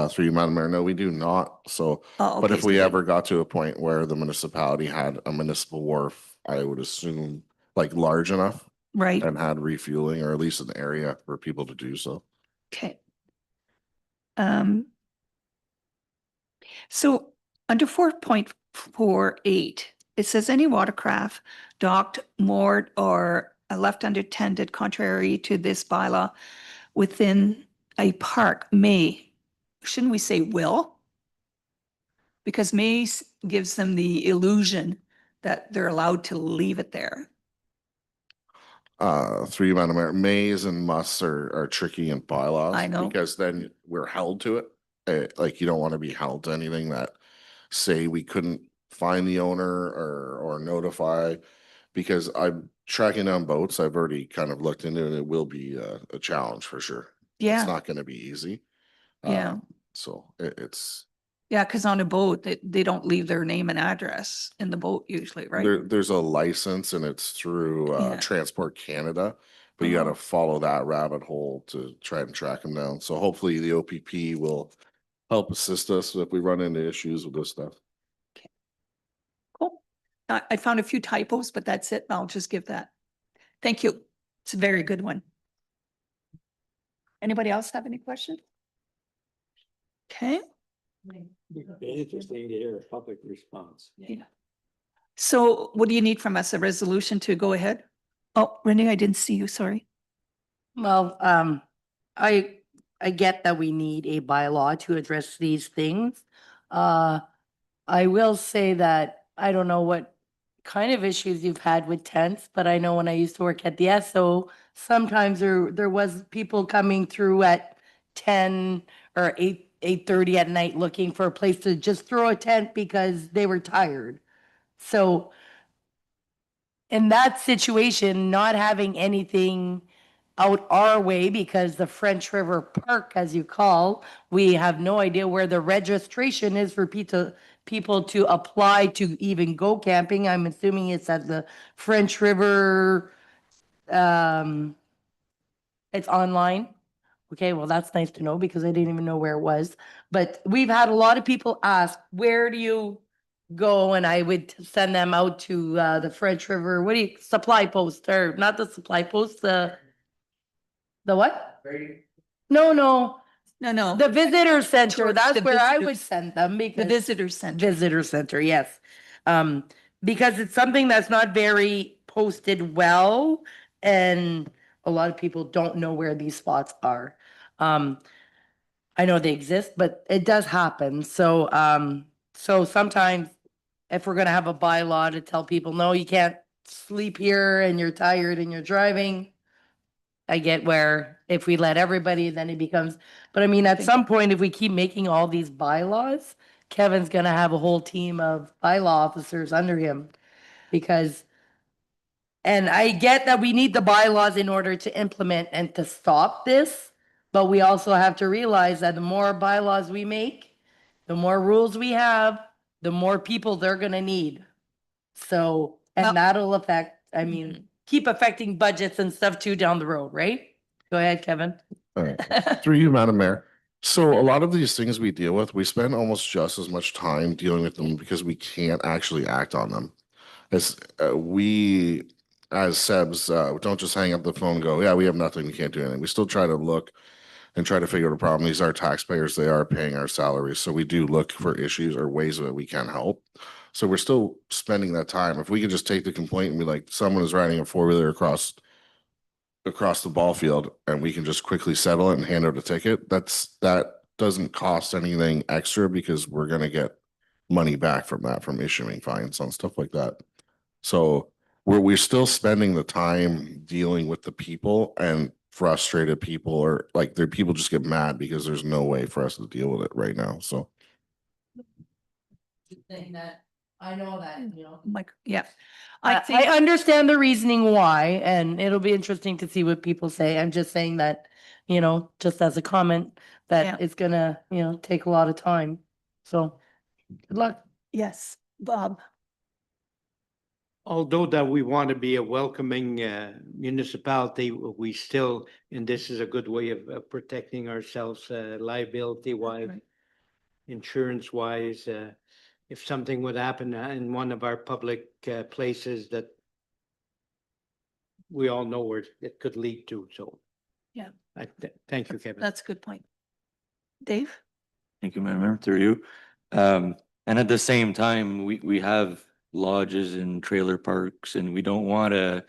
through you, Madam Mayor, no, we do not. So, Oh, but okay, if we so ever got to a point where the municipality had a municipal wharf, I would assume like large enough right, and had refueling, or at least an area for people to do so. okay. So under 4.48, it says any watercraft docked, moored, or left unattended contrary to this bylaw within a park may, shouldn't we say will? Because gives them the illusion that they're allowed to leave it there. Through you, Madam Mayor, mays and musts are tricky in bylaws. I know. Because then we're held to it. Like you don't want to be held to anything that say we couldn't find the owner or notify. Because I'm tracking down boats, I've already kind of looked into it. It will be a challenge for sure. Yeah. It's not gonna be easy. Yeah. So it's, Yeah, because on a boat, they don't leave their name and address in the boat usually, right? there's a license and it's through Yeah. Transport Canada. But you gotta Oh. follow that rabbit hole to try and track them down. So hopefully the OPP will help assist us if we run into issues with this stuff. Cool. I found a few typos, but that's it. I'll just give that. Thank you. It's a very good one. Anybody else have any questions? Okay. Interesting to hear a public response. Yeah. So what do you need from us? A resolution to go ahead? Oh, Renee, I didn't see you, sorry. Well, I get that we need a bylaw to address these things. I will say that I don't know what kind of issues you've had with tents, but I know when I used to work at the SO, sometimes there was people coming through at 10 or 8:30 at night looking for a place to just throw a tent because they were tired. So in that situation, not having anything out our way because the French River Park, as you call, we have no idea where the registration is for people to apply to even go camping. I'm assuming it's at the French River, it's online. Okay, well, that's nice to know because I didn't even know where it was. But we've had a lot of people ask, where do you go? And I would send them out to the French River, supply post, or not the supply post, the what? No, No, the visitor center. Towards That's the where I visitors- would send them the because visitor center. visitor center, yes. Because it's something that's not very posted well, and a lot of people don't know where these spots are. I know they exist, but it does happen. So, so sometimes if we're gonna have a bylaw to tell people, no, you can't sleep here and you're tired and you're driving. I get where if we let everybody, then it becomes, but I mean, at some point, if we keep making all these bylaws, Kevin's gonna have a whole team of bylaw officers under him. Because, and I get that we need the bylaws in order to implement and to stop this. But we also have to realize that the more bylaws we make, the more rules we have, the more people they're gonna need. So, Well- and that'll affect, I mean, keep affecting budgets and stuff too down the road, right? Go ahead, Kevin. All right. Through you, Madam Mayor. So a lot of these things we deal with, we spend almost just as much time dealing with them because we can't actually act on them. As we, as SEBs, don't just hang up the phone and go, yeah, we have nothing, we can't do anything. We still try to look and try to figure out a problem. These are taxpayers, they are paying our salaries. So we do look for issues or ways that we can help. So we're still spending that time. If we could just take the complaint and be like, someone is riding a four-wheeler across the ball field and we can just quickly settle it and hand out a ticket, that doesn't cost anything extra because we're gonna get money back from that, from issuing fines on stuff like that. So we're still spending the time dealing with the people, and frustrated people, or like their people just get mad because there's no way for us to deal with it right now. So Saying that, I know that, you know. Like, yeah. I I think, understand the reasoning why, and it'll be interesting to see what people say. I'm just saying that, you know, just as a comment, Yeah. that it's gonna, you know, take a lot of time. So, good luck. yes, Bob. Although that we want to be a welcoming municipality, we still, and this is a good way of protecting ourselves liability wise, Right. insurance wise. If something would happen in one of our public places that we all know where it could lead to, so. Yeah. Thank you, Kevin. That's a good point. Dave? Thank you, Madam Mayor, through you. And at the same time, we have lodges and trailer parks, and we don't want to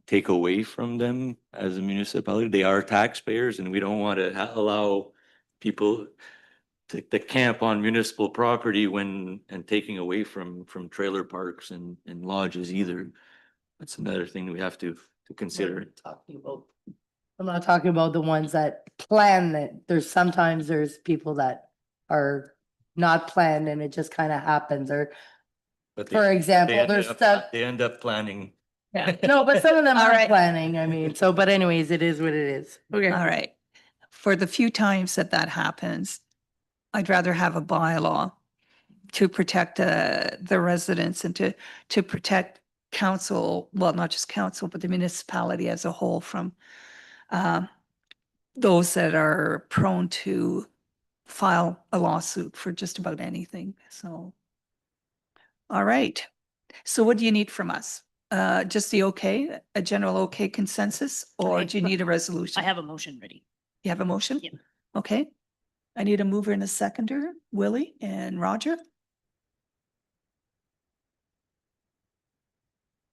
take away from them as a municipality. They are taxpayers, and we don't want to allow people to camp on municipal property and taking away from trailer parks and lodges either. That's another thing we have to consider. I'm not talking about the ones that plan it. Sometimes there's people that are not planned and it just kind of happens, or But for example, end there's up- stuff. They end up planning. No, but some of them All are right. planning, I mean, so, but anyways, it is what it is. Okay. All right. For the few times that happens, I'd rather have a bylaw to protect the residents and to protect council, well, not just council, but the municipality as a whole from those that are prone to file a lawsuit for just about anything. So, all right. So what do you need from us? Just the okay, a general okay consensus, or Okay. do you need a resolution? I have a motion ready. You have a motion? Yeah. Okay. I need a mover and a seconder, Willie and Roger.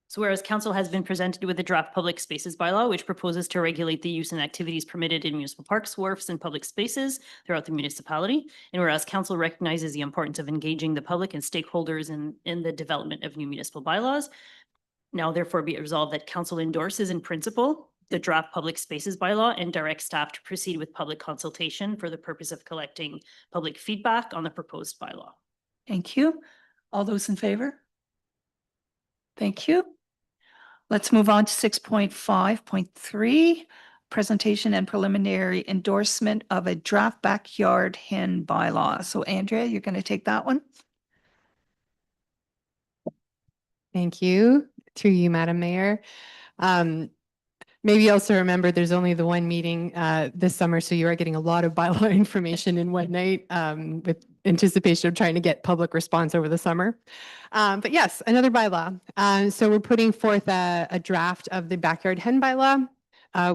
So whereas council has been presented with a draft public spaces bylaw, which proposes to regulate the use and activities permitted in municipal parks, wharfs, and public spaces throughout the municipality. And whereas council recognizes the importance of engaging the public and stakeholders in the development of new municipal bylaws. Now therefore be it resolved that council endorses in principle the draft public spaces bylaw and directs staff to proceed with public consultation for the purpose of collecting public feedback on the proposed bylaw. Thank you. All those in favor? Thank you. Let's move on to 6.5.3, presentation and preliminary endorsement of a draft backyard hen bylaw. So Andrea, you're going to take that one? Thank you. Through you, Madam Mayor. Maybe you also remember there's only the one meeting this summer, so you are getting a lot of bylaw information in one night with anticipation of trying to get public response over the summer. But yes, another bylaw. So we're putting forth a draft of the backyard hen bylaw.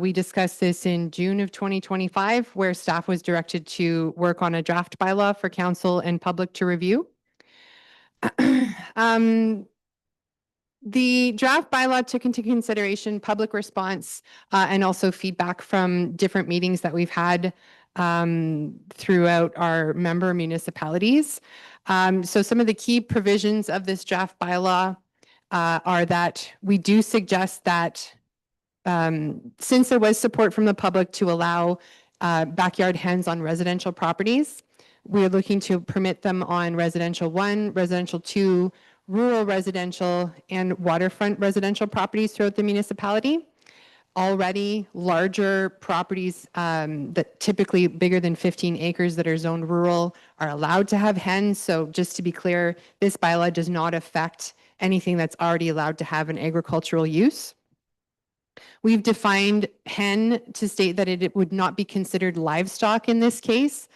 We discussed this in June of 2025, where staff was directed to work on a draft bylaw for council and public to review. The draft bylaw took into consideration public response and also feedback from different meetings that we've had throughout our member municipalities. So some of the key provisions of this draft bylaw are that we do suggest that since there was support from the public to allow backyard hens on residential properties, we're looking to permit them on residential 1, residential 2, rural residential, and waterfront residential properties throughout the municipality. Already larger properties that typically bigger than 15 acres that are zoned rural are allowed to have hens. So just to be clear, this bylaw does not affect anything that's already allowed to have an agricultural use. We've defined hen to state that it would not be considered livestock in this case.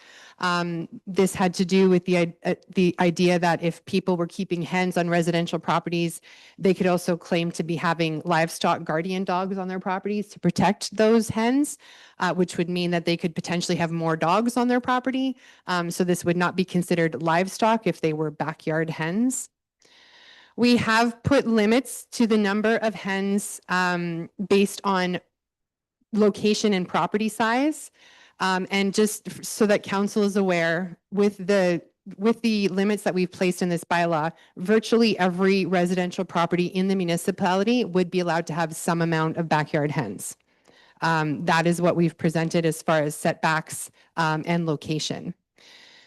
This had to do with the idea that if people were keeping hens on residential properties, they could also claim to be having livestock guardian dogs on their properties to protect those hens, which would mean that they could potentially have more dogs on their property. So this would not be considered livestock if they were backyard hens. We have put limits to the number of hens based on location and property size. And just so that council is aware, with the limits that we've placed in this bylaw, virtually every residential property in the municipality would be allowed to have some amount of backyard hens. That is what we've presented as far as setbacks and location.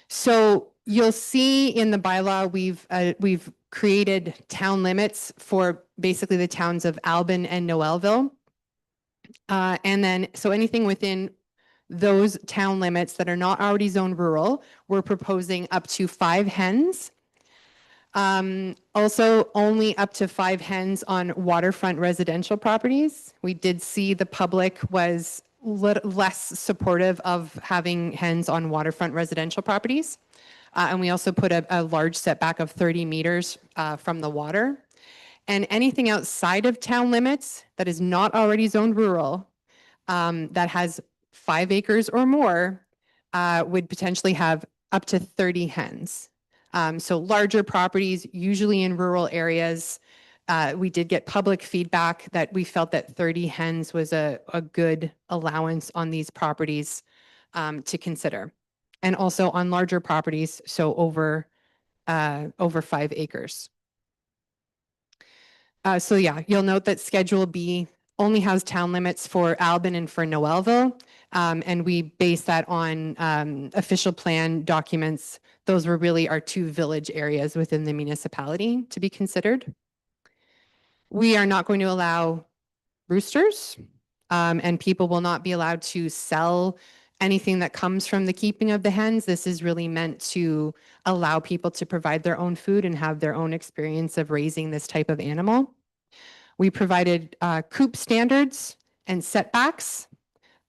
So you'll see in the bylaw, we've created town limits for basically the towns of Albin and Noelville. And then, so anything within those town limits that are not already zoned rural, we're proposing up to 5 hens. Also, only up to 5 hens on waterfront residential properties. We did see the public was less supportive of having hens on waterfront residential properties. And we also put a large setback of 30 meters from the water. And anything outside of town limits that is not already zoned rural, that has 5 acres or more, would potentially have up to 30 hens. So larger properties, usually in rural areas, we did get public feedback that we felt that 30 hens was a good allowance on these properties to consider. And also on larger properties, so over 5 acres. So yeah, you'll note that Schedule B only has town limits for Albin and for Noelville. And we base that on official plan documents. Those were really our 2 village areas within the municipality to be considered. We are not going to allow roosters, and people will not be allowed to sell anything that comes from the keeping of the hens. This is really meant to allow people to provide their own food and have their own experience of raising this type of animal. We provided coop standards and setbacks,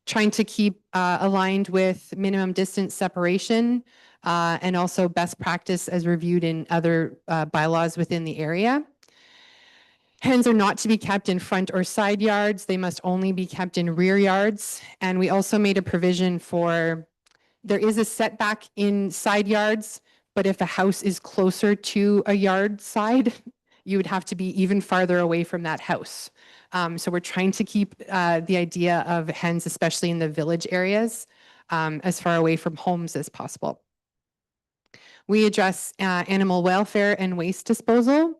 trying to keep aligned with minimum distance separation and also best practice as reviewed in other bylaws within the area. Hens are not to be kept in front or side yards. They must only be kept in rear yards. And we also made a provision for, there is a setback in side yards, but if a house is closer to a yard side, you would have to be even farther away from that house. So we're trying to keep the idea of hens, especially in the village areas, as far away from homes as possible. We address animal welfare and waste disposal.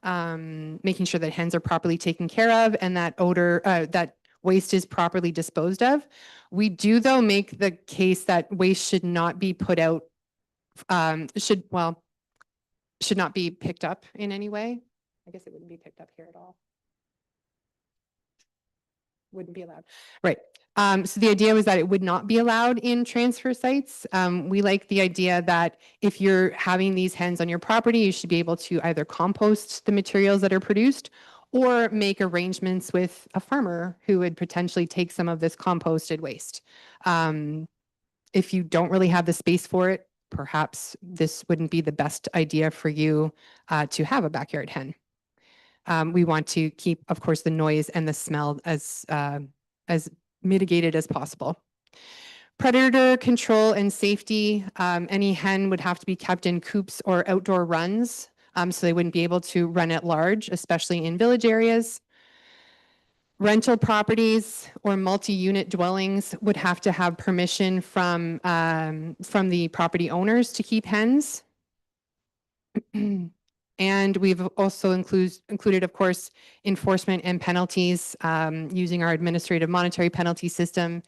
Making sure that hens are properly taken care of and that that waste is properly disposed of. We do, though, make the case that waste should not be put out, should not be picked up in any way. I guess it wouldn't be picked up here at all. Wouldn't be allowed. Right. So the idea was that it would not be allowed in transfer sites. We like the idea that if you're having these hens on your property, you should be able to either compost the materials that are produced or make arrangements with a farmer who would potentially take some of this composted waste. If you don't really have the space for it, perhaps this wouldn't be the best idea for you to have a backyard hen. We want to keep, of course, the noise and the smell as mitigated as possible. Predator control and safety. Any hen would have to be kept in coops or outdoor runs, so they wouldn't be able to run at large, especially in village areas. Rental properties or multi-unit dwellings would have to have permission from the property owners to keep hens. And we've also included, of course, enforcement and penalties using our administrative monetary penalty system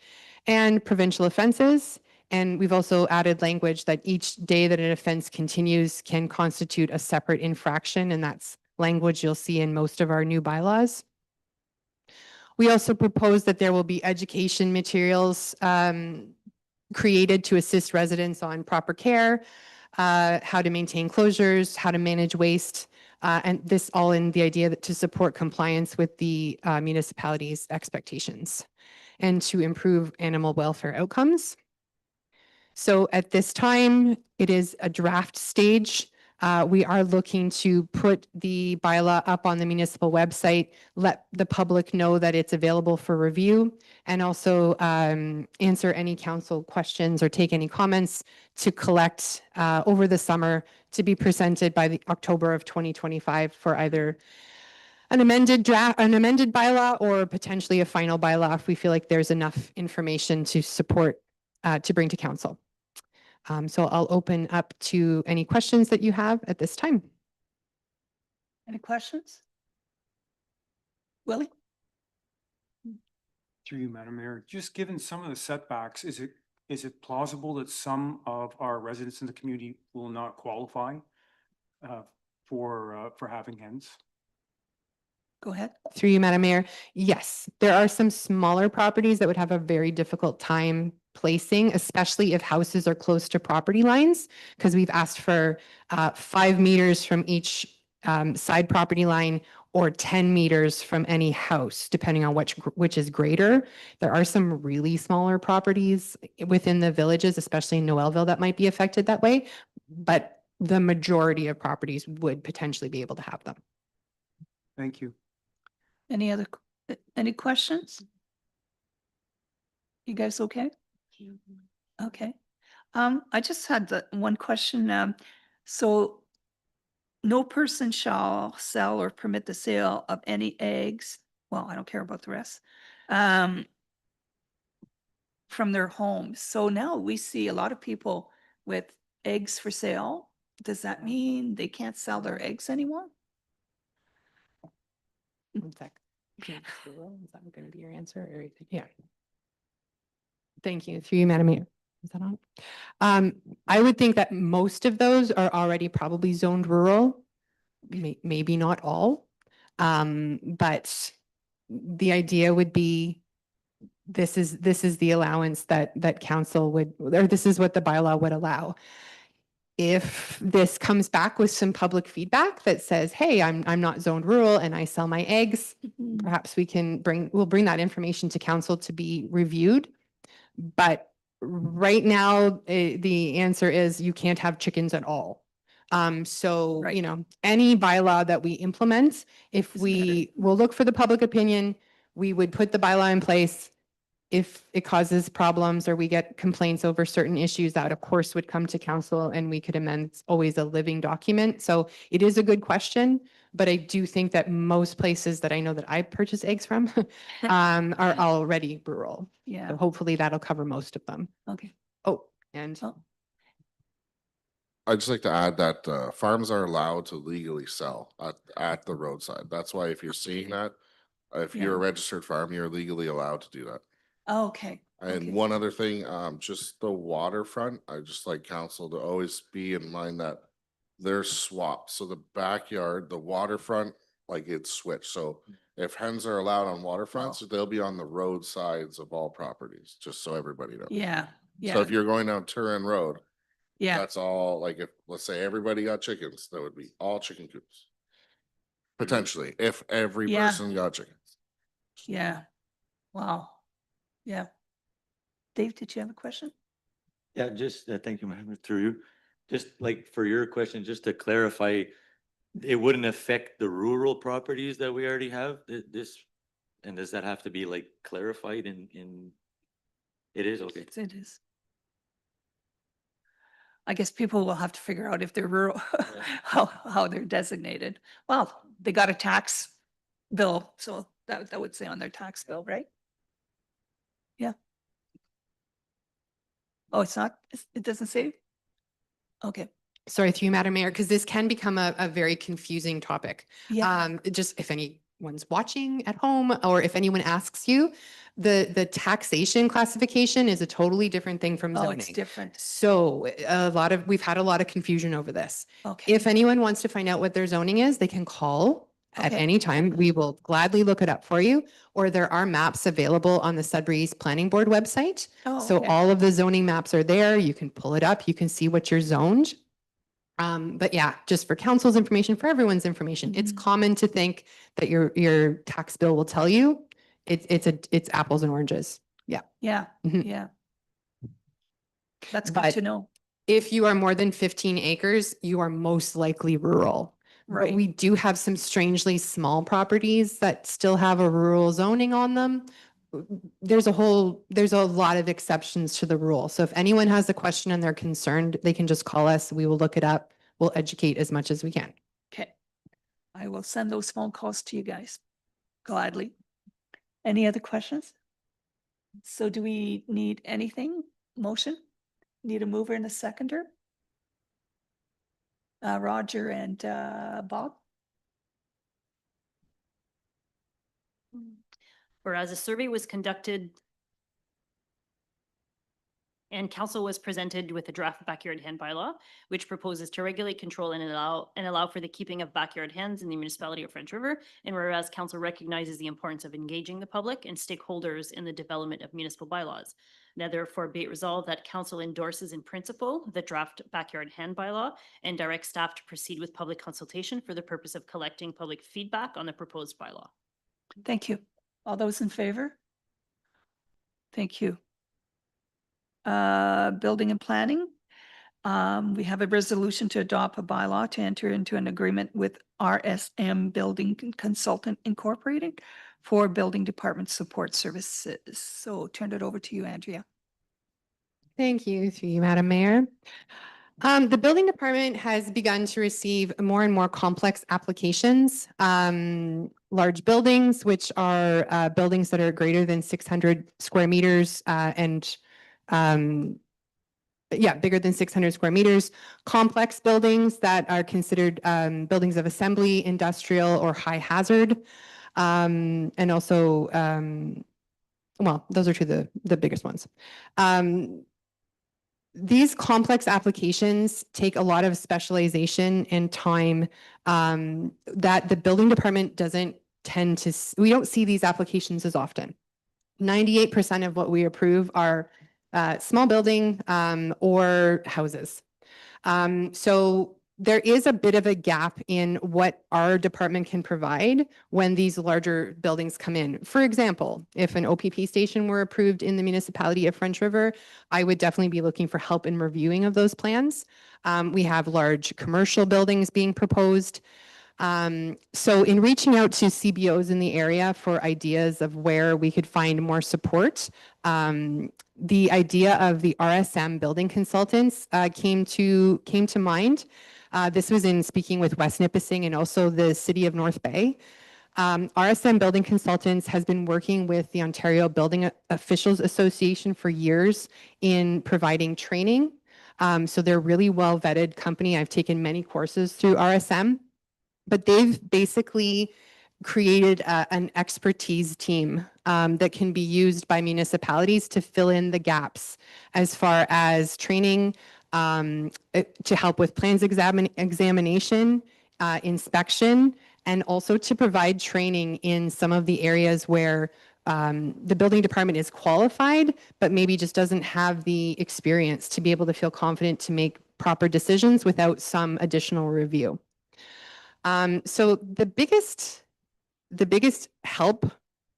and provincial offenses. And we've also added language that each day that an offense continues can constitute a separate infraction. And that's language you'll see in most of our new bylaws. We also propose that there will be education materials created to assist residents on proper care, how to maintain closures, how to manage waste, And this all in the idea that to support compliance with the municipality's expectations and to improve animal welfare outcomes. So at this time, it is a draft stage. We are looking to put the bylaw up on the municipal website, let the public know that it's available for review, and also answer any council questions or take any comments to collect over the summer to be presented by the October of 2025 for either an amended bylaw or potentially a final bylaw if we feel like there's enough information to support, to bring to council. So I'll open up to any questions that you have at this time. Any questions? Willie? Through you, Madam Mayor, just given some of the setbacks, is it plausible that some of our residents in the community will not qualify for having hens? Go ahead. Through you, Madam Mayor. Yes, there are some smaller properties that would have a very difficult time placing, especially if houses are close to property lines, because we've asked for 5 meters from each side property line or 10 meters from any house, depending on which is greater. There are some really smaller properties within the villages, especially in Noelville, that might be affected that way, but the majority of properties would potentially be able to have them. Thank you. Any questions? You guys okay? Okay. I just had one question. So no person shall sell or permit the sale of any eggs. Well, I don't care about the rest. From their homes. So now we see a lot of people with eggs for sale. Does that mean they can't sell their eggs anymore? One sec. Is that going to be your answer or everything? Yeah. Thank you. Through you, Madam Mayor. Is that on? I would think that most of those are already probably zoned rural, maybe not all. But the idea would be this is the allowance that council would, or this is what the bylaw would allow. If this comes back with some public feedback that says, hey, I'm not zoned rural and I sell my eggs, perhaps we'll bring that information to council to be reviewed. But right now, the answer is you can't have chickens at all. So, Right. you know, any bylaw that we implement, if we'll look for the public opinion, we would put the bylaw in place. If it causes problems or we get complaints over certain issues, that of course would come to council and we could amend. It's always a living document. So it is a good question, but I do think that most places that I know that I purchase eggs from are already rural. Yeah, So hopefully that'll cover most of them. okay. Oh, and Oh, I'd just like to add that farms are allowed to legally sell at the roadside. That's why if you're seeing that, if you're a registered farm, you're legally allowed to do that. okay. And Okay. one other thing, just the waterfront, I just like council to always be in mind that they're swapped. So the backyard, the waterfront, like it's switched. So if hens are allowed on waterfronts, they'll be on the road sides of all properties, just so everybody knows. Yeah, So yeah, if you're going down Turin Road, yeah. that's all, like if, let's say everybody got chickens, that would be all chicken coops. Potentially, if every Yeah. person got chickens. Yeah. Wow. Yeah. Dave, did you have a question? Yeah, just, thank you, Madam, through you. Just like for your question, just to clarify, it wouldn't affect the rural properties that we already have, this, and does that have to be like clarified in? It is, okay. It is. I guess people will have to figure out if they're rural, how they're designated. Well, they got a tax bill, so that would say on their tax bill, right? Yeah. Oh, it's not, it doesn't say? Okay, sorry, through you, Madam Mayor, because this can become a very confusing topic. yeah, Just if anyone's watching at home or if anyone asks you, the taxation classification is a totally different thing from oh, it's zoning. different. So we've had a lot of confusion over this. Okay, If anyone wants to find out what their zoning is, they can call at Okay. any time. We will gladly look it up for you. Or there are maps available on the Sudbury East Planning Board website. Oh, So okay. all of the zoning maps are there. You can pull it up. You can see what you're zoned. But yeah, just for council's information, for everyone's information, it's common to think that your tax bill will tell you it's apples and oranges. Yeah. Yeah, Mhm. yeah. That's good But to know. if you are more than 15 acres, you are most likely rural. But Right. we do have some strangely small properties that still have a rural zoning on them. There's a lot of exceptions to the rule. So if anyone has a question and they're concerned, they can just call us. We will look it up. We'll educate as much as we can. Okay. I will send those phone calls to you guys gladly. Any other questions? So do we need anything? Motion? Need a mover and a seconder? Roger and Bob? Whereas a survey was conducted and council was presented with a draft backyard hen bylaw, which proposes to regulate, control, and allow for the keeping of backyard hens in the municipality of French River. And whereas council recognizes the importance of engaging the public and stakeholders in the development of municipal bylaws. Now therefore be it resolved that council endorses in principle the draft backyard hen bylaw and directs staff to proceed with public consultation for the purpose of collecting public feedback on the proposed bylaw. Thank you. All those in favor? Thank you. Building and planning. We have a resolution to adopt a bylaw to enter into an agreement with RSM Building Consultant Incorporated for building department support services. So turn it over to you, Andrea. Thank you, through you, Madam Mayor. The building department has begun to receive more and more complex applications. Large buildings, which are buildings that are greater than 600 square meters bigger than 600 square meters. Complex buildings that are considered buildings of assembly, industrial, or high hazard. And also, well, those are two of the biggest ones. These complex applications take a lot of specialization and time that the building department doesn't tend to, we don't see these applications as often. 98% of what we approve are small building or houses. So there is a bit of a gap in what our department can provide when these larger buildings come in. For example, if an OPP station were approved in the municipality of French River, I would definitely be looking for help in reviewing of those plans. We have large commercial buildings being proposed. So in reaching out to CBOs in the area for ideas of where we could find more support, the idea of the RSM building consultants came to mind. This was in speaking with West Nipissing and also the city of North Bay. RSM Building Consultants has been working with the Ontario Building Officials Association for years in providing training. So they're a really well vetted company. I've taken many courses through RSM. But they've basically created an expertise team that can be used by municipalities to fill in the gaps as far as training, to help with plans examination, inspection, and also to provide training in some of the areas where the building department is qualified, but maybe just doesn't have the experience to be able to feel confident to make proper decisions without some additional review. So the biggest help,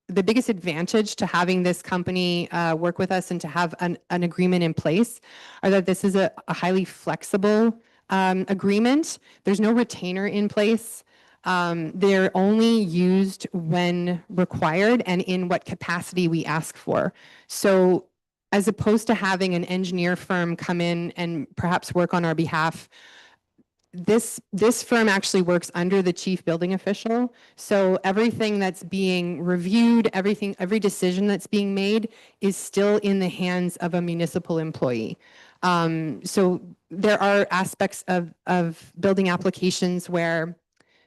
the biggest advantage to having this company work with us and to have an agreement in place are that this is a highly flexible agreement. There's no retainer in place. They're only used when required and in what capacity we ask for. So as opposed to having an engineer firm come in and perhaps work on our behalf, this firm actually works under the chief building official. So everything that's being reviewed, every decision that's being made is still in the hands of a municipal employee. So there are aspects of building applications where,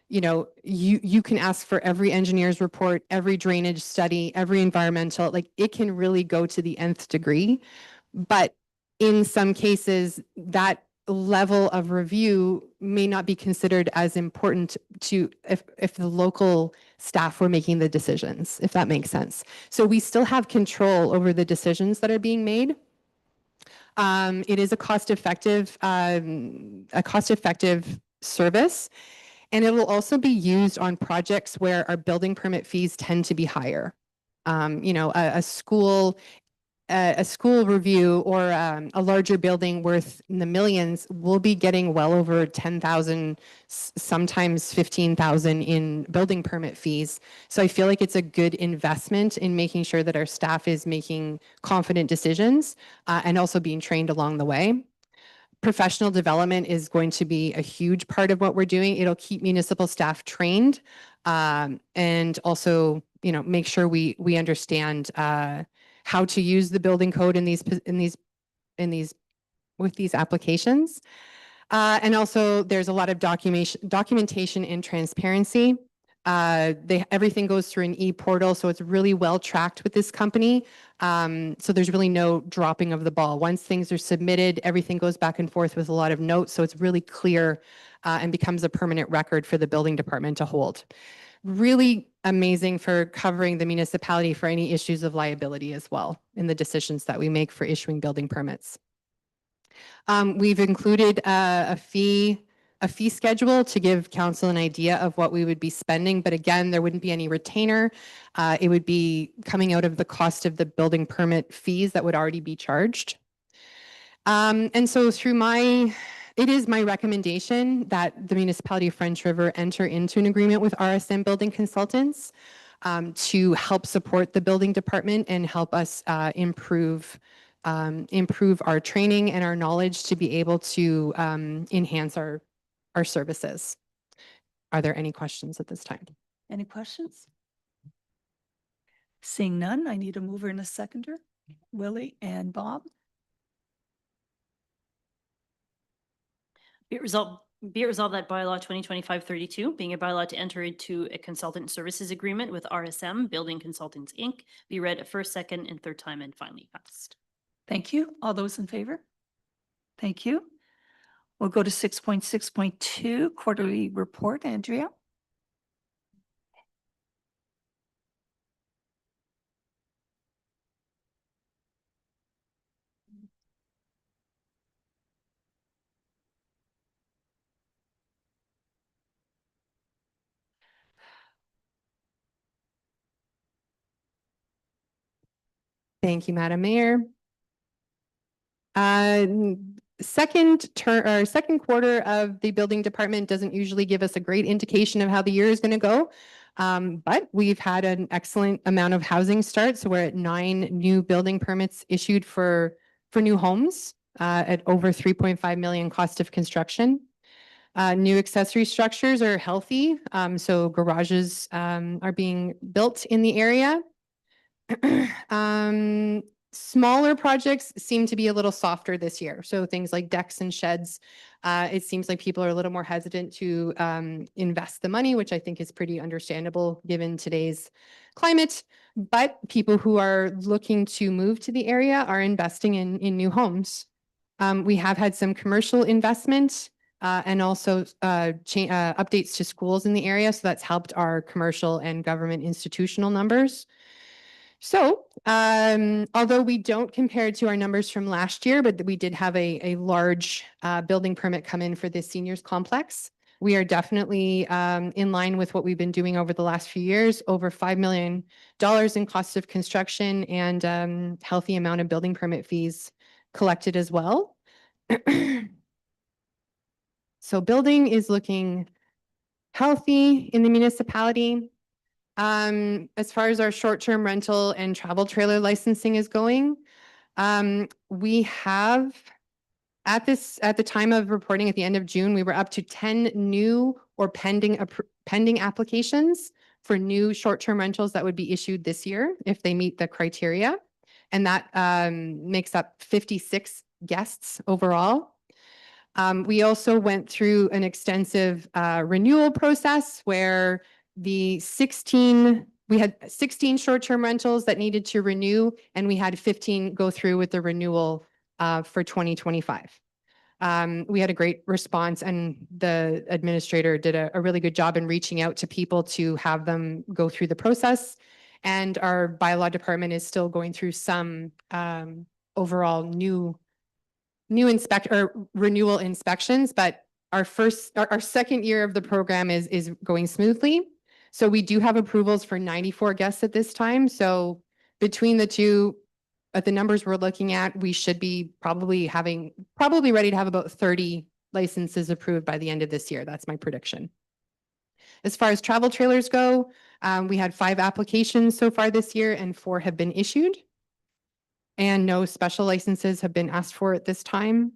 you know, you can ask for every engineer's report, every drainage study, every environmental, like it can really go to the nth degree. But in some cases, that level of review may not be considered as important to if the local staff were making the decisions, if that makes sense. So we still have control over the decisions that are being made. It is a cost-effective service. And it will also be used on projects where our building permit fees tend to be higher. You know, a school review or a larger building worth in the millions will be getting well over 10,000, sometimes 15,000 in building permit fees. So I feel like it's a good investment in making sure that our staff is making confident decisions and also being trained along the way. Professional development is going to be a huge part of what we're doing. It'll keep municipal staff trained and also, you know, make sure we understand how to use the building code in these with these applications. And also there's a lot of documentation and transparency. Everything goes through an e-portal, so it's really well tracked with this company. So there's really no dropping of the ball. Once things are submitted, everything goes back and forth with a lot of notes, so it's really clear and becomes a permanent record for the building department to hold. Really amazing for covering the municipality for any issues of liability as well in the decisions that we make for issuing building permits. We've included a fee schedule to give council an idea of what we would be spending, but again, there wouldn't be any retainer. It would be coming out of the cost of the building permit fees that would already be charged. And so it is my recommendation that the municipality of French River enter into an agreement with RSM Building Consultants to help support the building department and help us improve our training and our knowledge to be able to enhance our services. Are there any questions at this time? Any questions? Seeing none, I need a mover and a seconder. Willie and Bob. Be it resolved that bylaw 2025-32, being a bylaw to enter into a consultant services agreement with RSM Building Consultants, Inc., be read a first, second, and third time and finally passed. Thank you. All those in favor? Thank you. We'll go to 6.6.2 quarterly report, Andrea. Thank you, Madam Mayor. Second quarter of the building department doesn't usually give us a great indication of how the year is going to go. But we've had an excellent amount of housing starts. So we're at 9 new building permits issued for new homes at over 3.5 million cost of construction. New accessory structures are healthy. So garages are being built in the area. Smaller projects seem to be a little softer this year. So things like decks and sheds, it seems like people are a little more hesitant to invest the money, which I think is pretty understandable given today's climate. But people who are looking to move to the area are investing in new homes. We have had some commercial investment and also updates to schools in the area. So that's helped our commercial and government institutional numbers. So, although we don't compare it to our numbers from last year, but we did have a large building permit come in for this seniors complex. We are definitely in line with what we've been doing over the last few years, over $5 million in cost of construction and healthy amount of building permit fees collected as well. So building is looking healthy in the municipality. As far as our short-term rental and travel trailer licensing is going, we have at the time of reporting at the end of June, we were up to 10 new or pending applications for new short-term rentals that would be issued this year if they meet the criteria. And that makes up 56 guests overall. We also went through an extensive renewal process where we had 16 short-term rentals that needed to renew, and we had 15 go through with the renewal for 2025. We had a great response, and the administrator did a really good job in reaching out to people to have them go through the process. And our bylaw department is still going through some overall new new inspect or renewal inspections, but our second year of the program is going smoothly. So we do have approvals for 94 guests at this time. So between the two, at the numbers we're looking at, we should be probably ready to have about 30 licenses approved by the end of this year. That's my prediction. As far as travel trailers go, we had 5 applications so far this year and 4 have been issued. And no special licenses have been asked for at this time.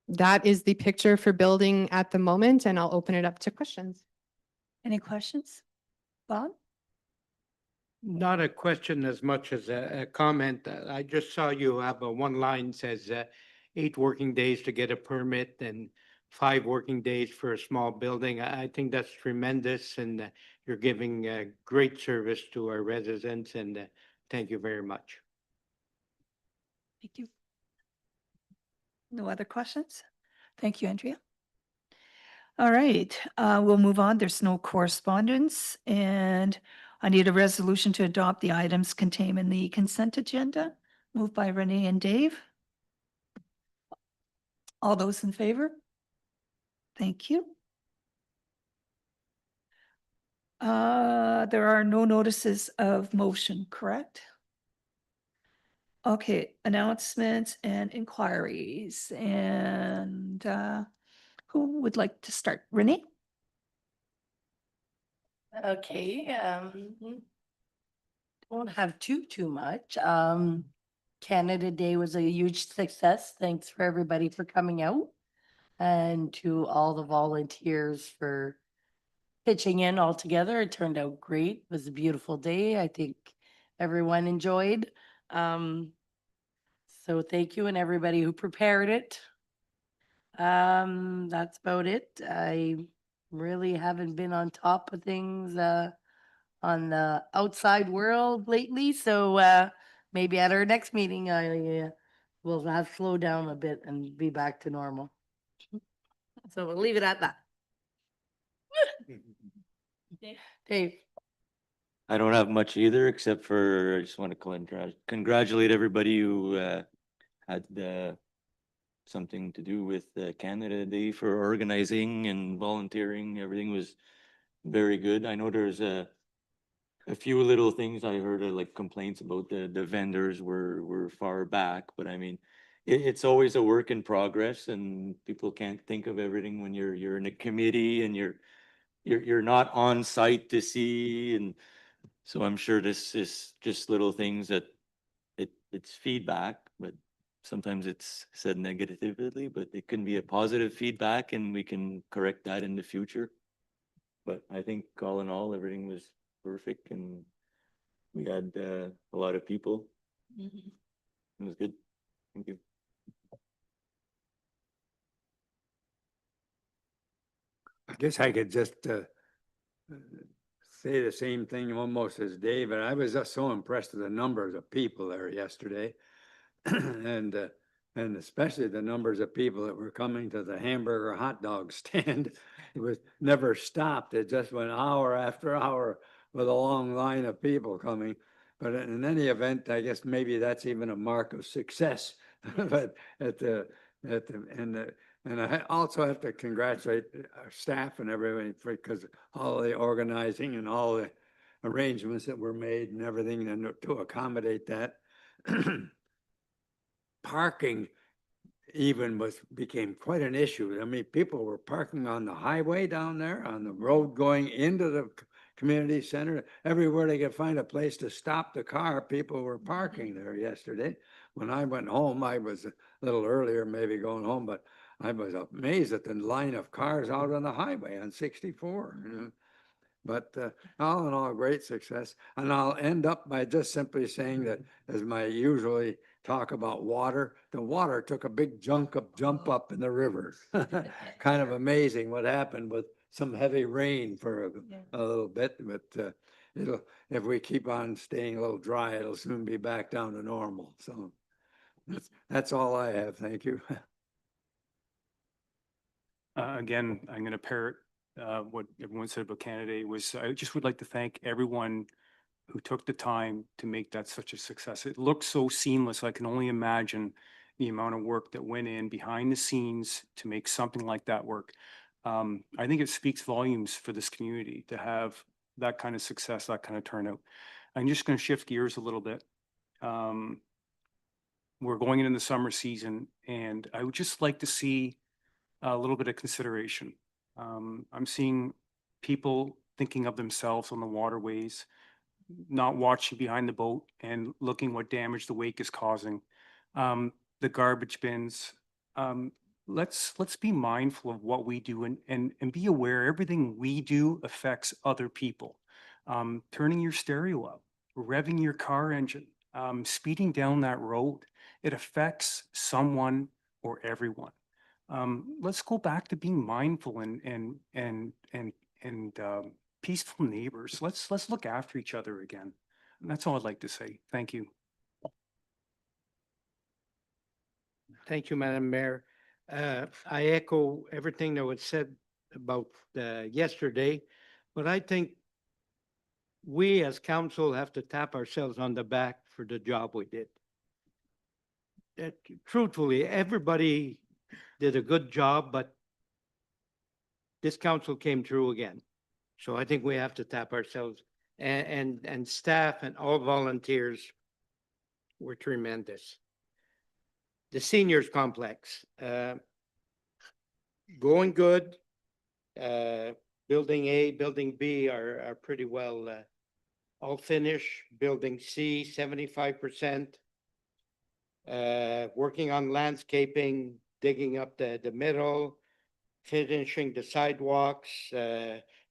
That is the picture for building at the moment, and I'll open it up to questions. Any questions? Bob? Not a question as much as a comment. I just saw you have one line says 8 working days to get a permit and 5 working days for a small building. I think that's tremendous, and you're giving great service to our residents, and thank you very much. Thank you. No other questions? Thank you, Andrea. All right, we'll move on. There's no correspondence, and I need a resolution to adopt the items contained in the consent agenda. Moved by Renee and Dave. All those in favor? Thank you. There are no notices of motion, correct? Okay, announcements and inquiries, and who would like to start? Renee? Okay, don't have too much. Canada Day was a huge success. Thanks for everybody for coming out and to all the volunteers for pitching in all together. It turned out great. It was a beautiful day. I think everyone enjoyed. So thank you and everybody who prepared it. That's about it. I really haven't been on top of things on the outside world lately, so maybe at our next meeting I will have slowed down a bit and be back to normal. So we'll leave it at that. Dave. I don't have much either, except for I just want to congratulate everybody who had something to do with Canada Day for organizing and volunteering. Everything was very good. I know there's a few little things I heard like complaints about the vendors were far back, but I mean, it's always a work in progress, and people can't think of everything when you're in a committee and you're not on site to see, and so I'm sure this is just little things that it's feedback, but sometimes it's said negatively, but it can be a positive feedback and we can correct that in the future. But I think all in all, everything was perfect and we had a lot of people. It was good. Thank you. I guess I could just say the same thing almost as Dave, but I was just so impressed with the numbers of people there yesterday. And especially the numbers of people that were coming to the hamburger hot dog stand. It was never stopped. It just went hour after hour with a long line of people coming. But in any event, I guess maybe that's even a mark of success. But and I also have to congratulate our staff and everybody because all the organizing and all the arrangements that were made and everything and to accommodate that. Parking even became quite an issue. I mean, people were parking on the highway down there, on the road going into the community center. Everywhere they could find a place to stop the car, people were parking there yesterday. When I went home, I was a little earlier, maybe going home, but I was amazed at the line of cars out on the highway on 64. You know? But all in all, great success. And I'll end up by just simply saying that as my usually talk about water, the water took a big jump up in the river. Kind of amazing what happened with some heavy rain for a little bit, but if we keep on staying a little dry, it'll soon be back down to normal. So that's all I have. Thank you. Again, I'm going to parrot what everyone said about Canada. I just would like to thank everyone who took the time to make that such a success. It looked so seamless. I can only imagine the amount of work that went in behind the scenes to make something like that work. I think it speaks volumes for this community to have that kind of success, that kind of turnout. I'm just going to shift gears a little bit. We're going into the summer season, and I would just like to see a little bit of consideration. I'm seeing people thinking of themselves on the waterways, not watching behind the boat and looking what damage the wake is causing. The garbage bins. Let's be mindful of what we do and be aware everything we do affects other people. Turning your stereo up, revving your car engine, speeding down that road, it affects someone or everyone. Let's go back to being mindful and peaceful neighbors. Let's look after each other again. And that's all I'd like to say. Thank you. Thank you, Madam Mayor. I echo everything that was said about yesterday, but I think we as council have to tap ourselves on the back for the job we did. Truthfully, everybody did a good job, but this council came through again. So I think we have to tap ourselves, and staff and all volunteers were tremendous. The seniors complex, going good. Building A, building B are pretty well all finished. Building C, 75%. Working on landscaping, digging up the middle, finishing the sidewalks,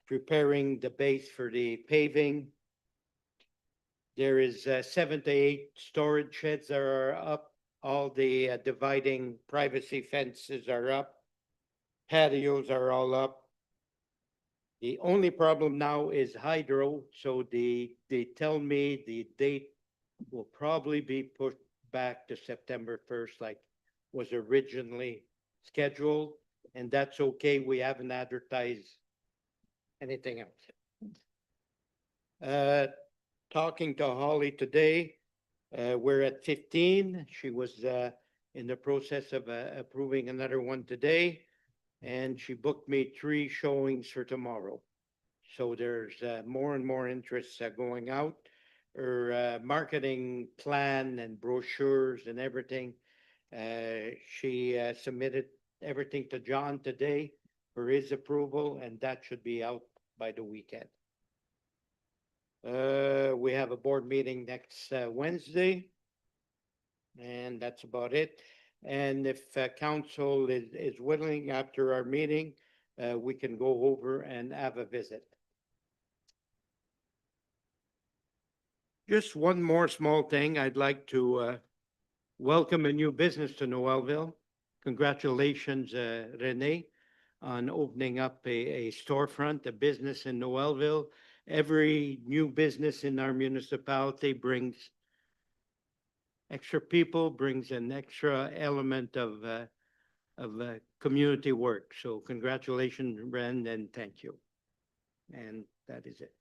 preparing the base for the paving. There is 7 to 8 storage sheds that are up. All the dividing privacy fences are up. Patios are all up. The only problem now is hydro. So they tell me the date will probably be pushed back to September 1st, like was originally scheduled. And that's okay. We haven't advertised anything else. Talking to Holly today, we're at 15. She was in the process of approving another one today, and she booked me 3 showings for tomorrow. So there's more and more interest going out. Her marketing plan and brochures and everything, she submitted everything to John today for his approval, and that should be out by the weekend. We have a board meeting next Wednesday, and that's about it. And if council is willing, after our meeting, we can go over and have a visit. Just one more small thing. I'd like to welcome a new business to Noelville. Congratulations, Renee, on opening up a storefront, a business in Noelville. Every new business in our municipality brings extra people, brings an extra element of community work. So congratulations, Ren, and thank you. And that is it.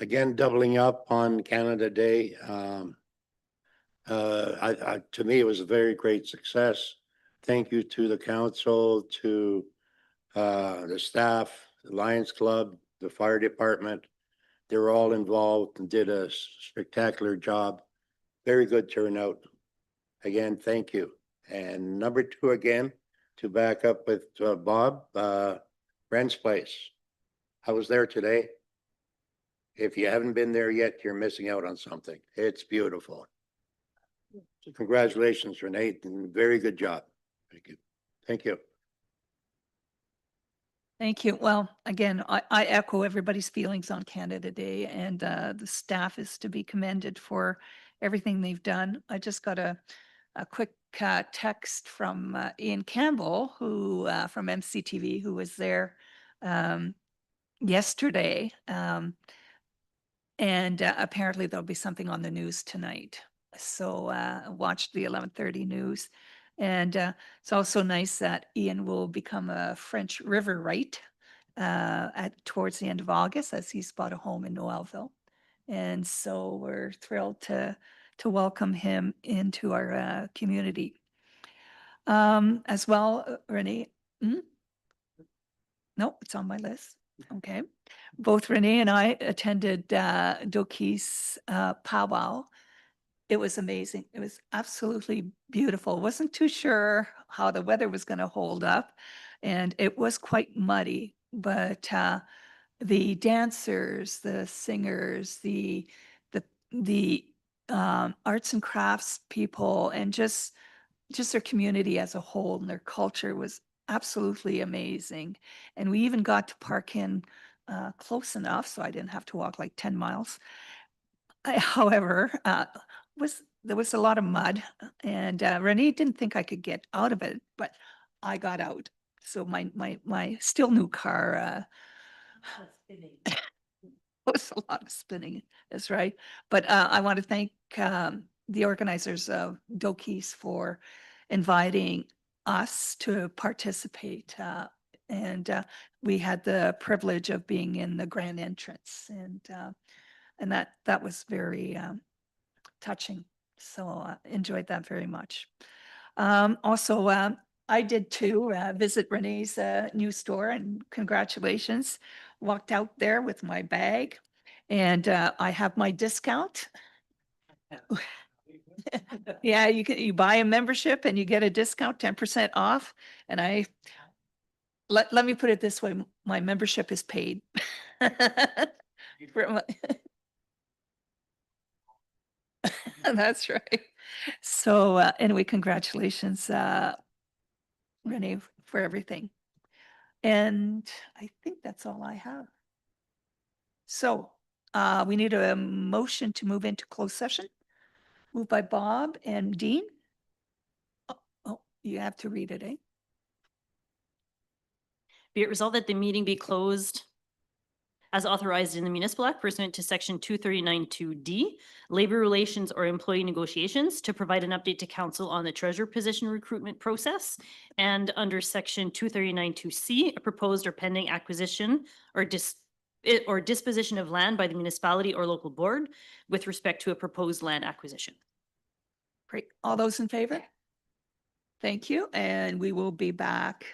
Again, doubling up on Canada Day. To me, it was a very great success. Thank you to the council, to the staff, the Lions Club, the fire department. They were all involved and did a spectacular job. Very good turnout. Again, thank you. And number 2, again, to back up with Bob, Ren's Place. I was there today. If you haven't been there yet, you're missing out on something. It's beautiful. So congratulations, Renee, and very good job. Thank you. Thank you. Thank you. Well, again, I echo everybody's feelings on Canada Day, and the staff is to be commended for everything they've done. I just got a quick text from Ian Campbell, who from MCTV, who was there yesterday. And apparently there'll be something on the news tonight. So watch the 11:30 news. And it's also nice that Ian will become a French Riverite towards the end of August, as he's bought a home in Noelville. And so we're thrilled to to welcome him into our community. As well, Renee. No, it's on my list. Okay. Both Renee and I attended Doki's powwow. It was amazing. It was absolutely beautiful. Wasn't too sure how the weather was going to hold up, and it was quite muddy, but the dancers, the singers, the arts and crafts people, and just their community as a whole and their culture was absolutely amazing. And we even got to park in close enough so I didn't have to walk like 10 miles. However, there was a lot of mud, and Renee didn't think I could get out of it, but I got out. So my still new car was a lot of spinning. That's right. But I want to thank the organizers of Doki's for inviting us to participate. And we had the privilege of being in the grand entrance, and that was very touching. So enjoyed that very much. Also, I did too visit Renee's new store, and congratulations. Walked out there with my bag, and I have my discount. Yeah, you buy a membership and you get a discount, 10% off. And let me put it this way, my membership is paid. That's right. So anyway, congratulations, Renee, for everything. And I think that's all I have. So we need a motion to move into closed session. Moved by Bob and Dean. Oh, you have to read it, eh? Be it resolved that the meeting be closed as authorized in the Municipal Act pursuant to section 239(2)D, labor relations or employee negotiations, to provide an update to council on the treasurer position recruitment process. And under section 239(2)C, a proposed or pending acquisition or disposition of land by the municipality or local board with respect to a proposed land acquisition. Great. All those in favor? Thank you. And we will be back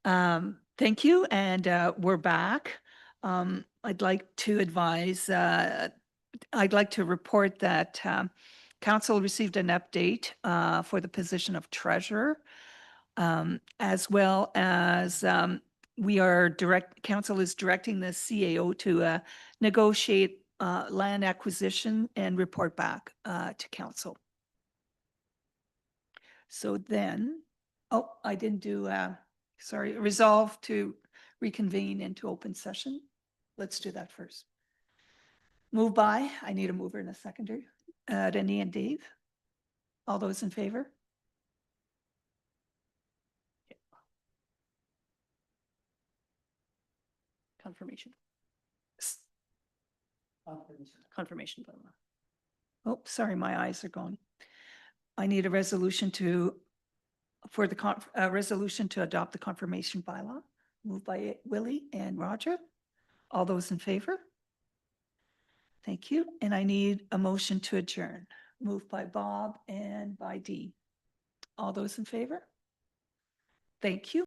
Thank you, and we're back. I'd like to advise, I'd like to report that council received an update for the position of treasurer, as well as council is directing the CAO to negotiate land acquisition and report back to council. So then, oh, I didn't do, sorry, resolve to reconvene into open session. Let's do that first. Move by, I need a mover and a seconder. Renee and Dave. All those in favor? Confirmation. Confirmation. bylaw. Oh, sorry, my eyes are going. I need a resolution for the resolution to adopt the confirmation bylaw. Moved by Willie and Roger. All those in favor? Thank you. And I need a motion to adjourn. Moved by Bob and by Dee. All those in favor? Thank you.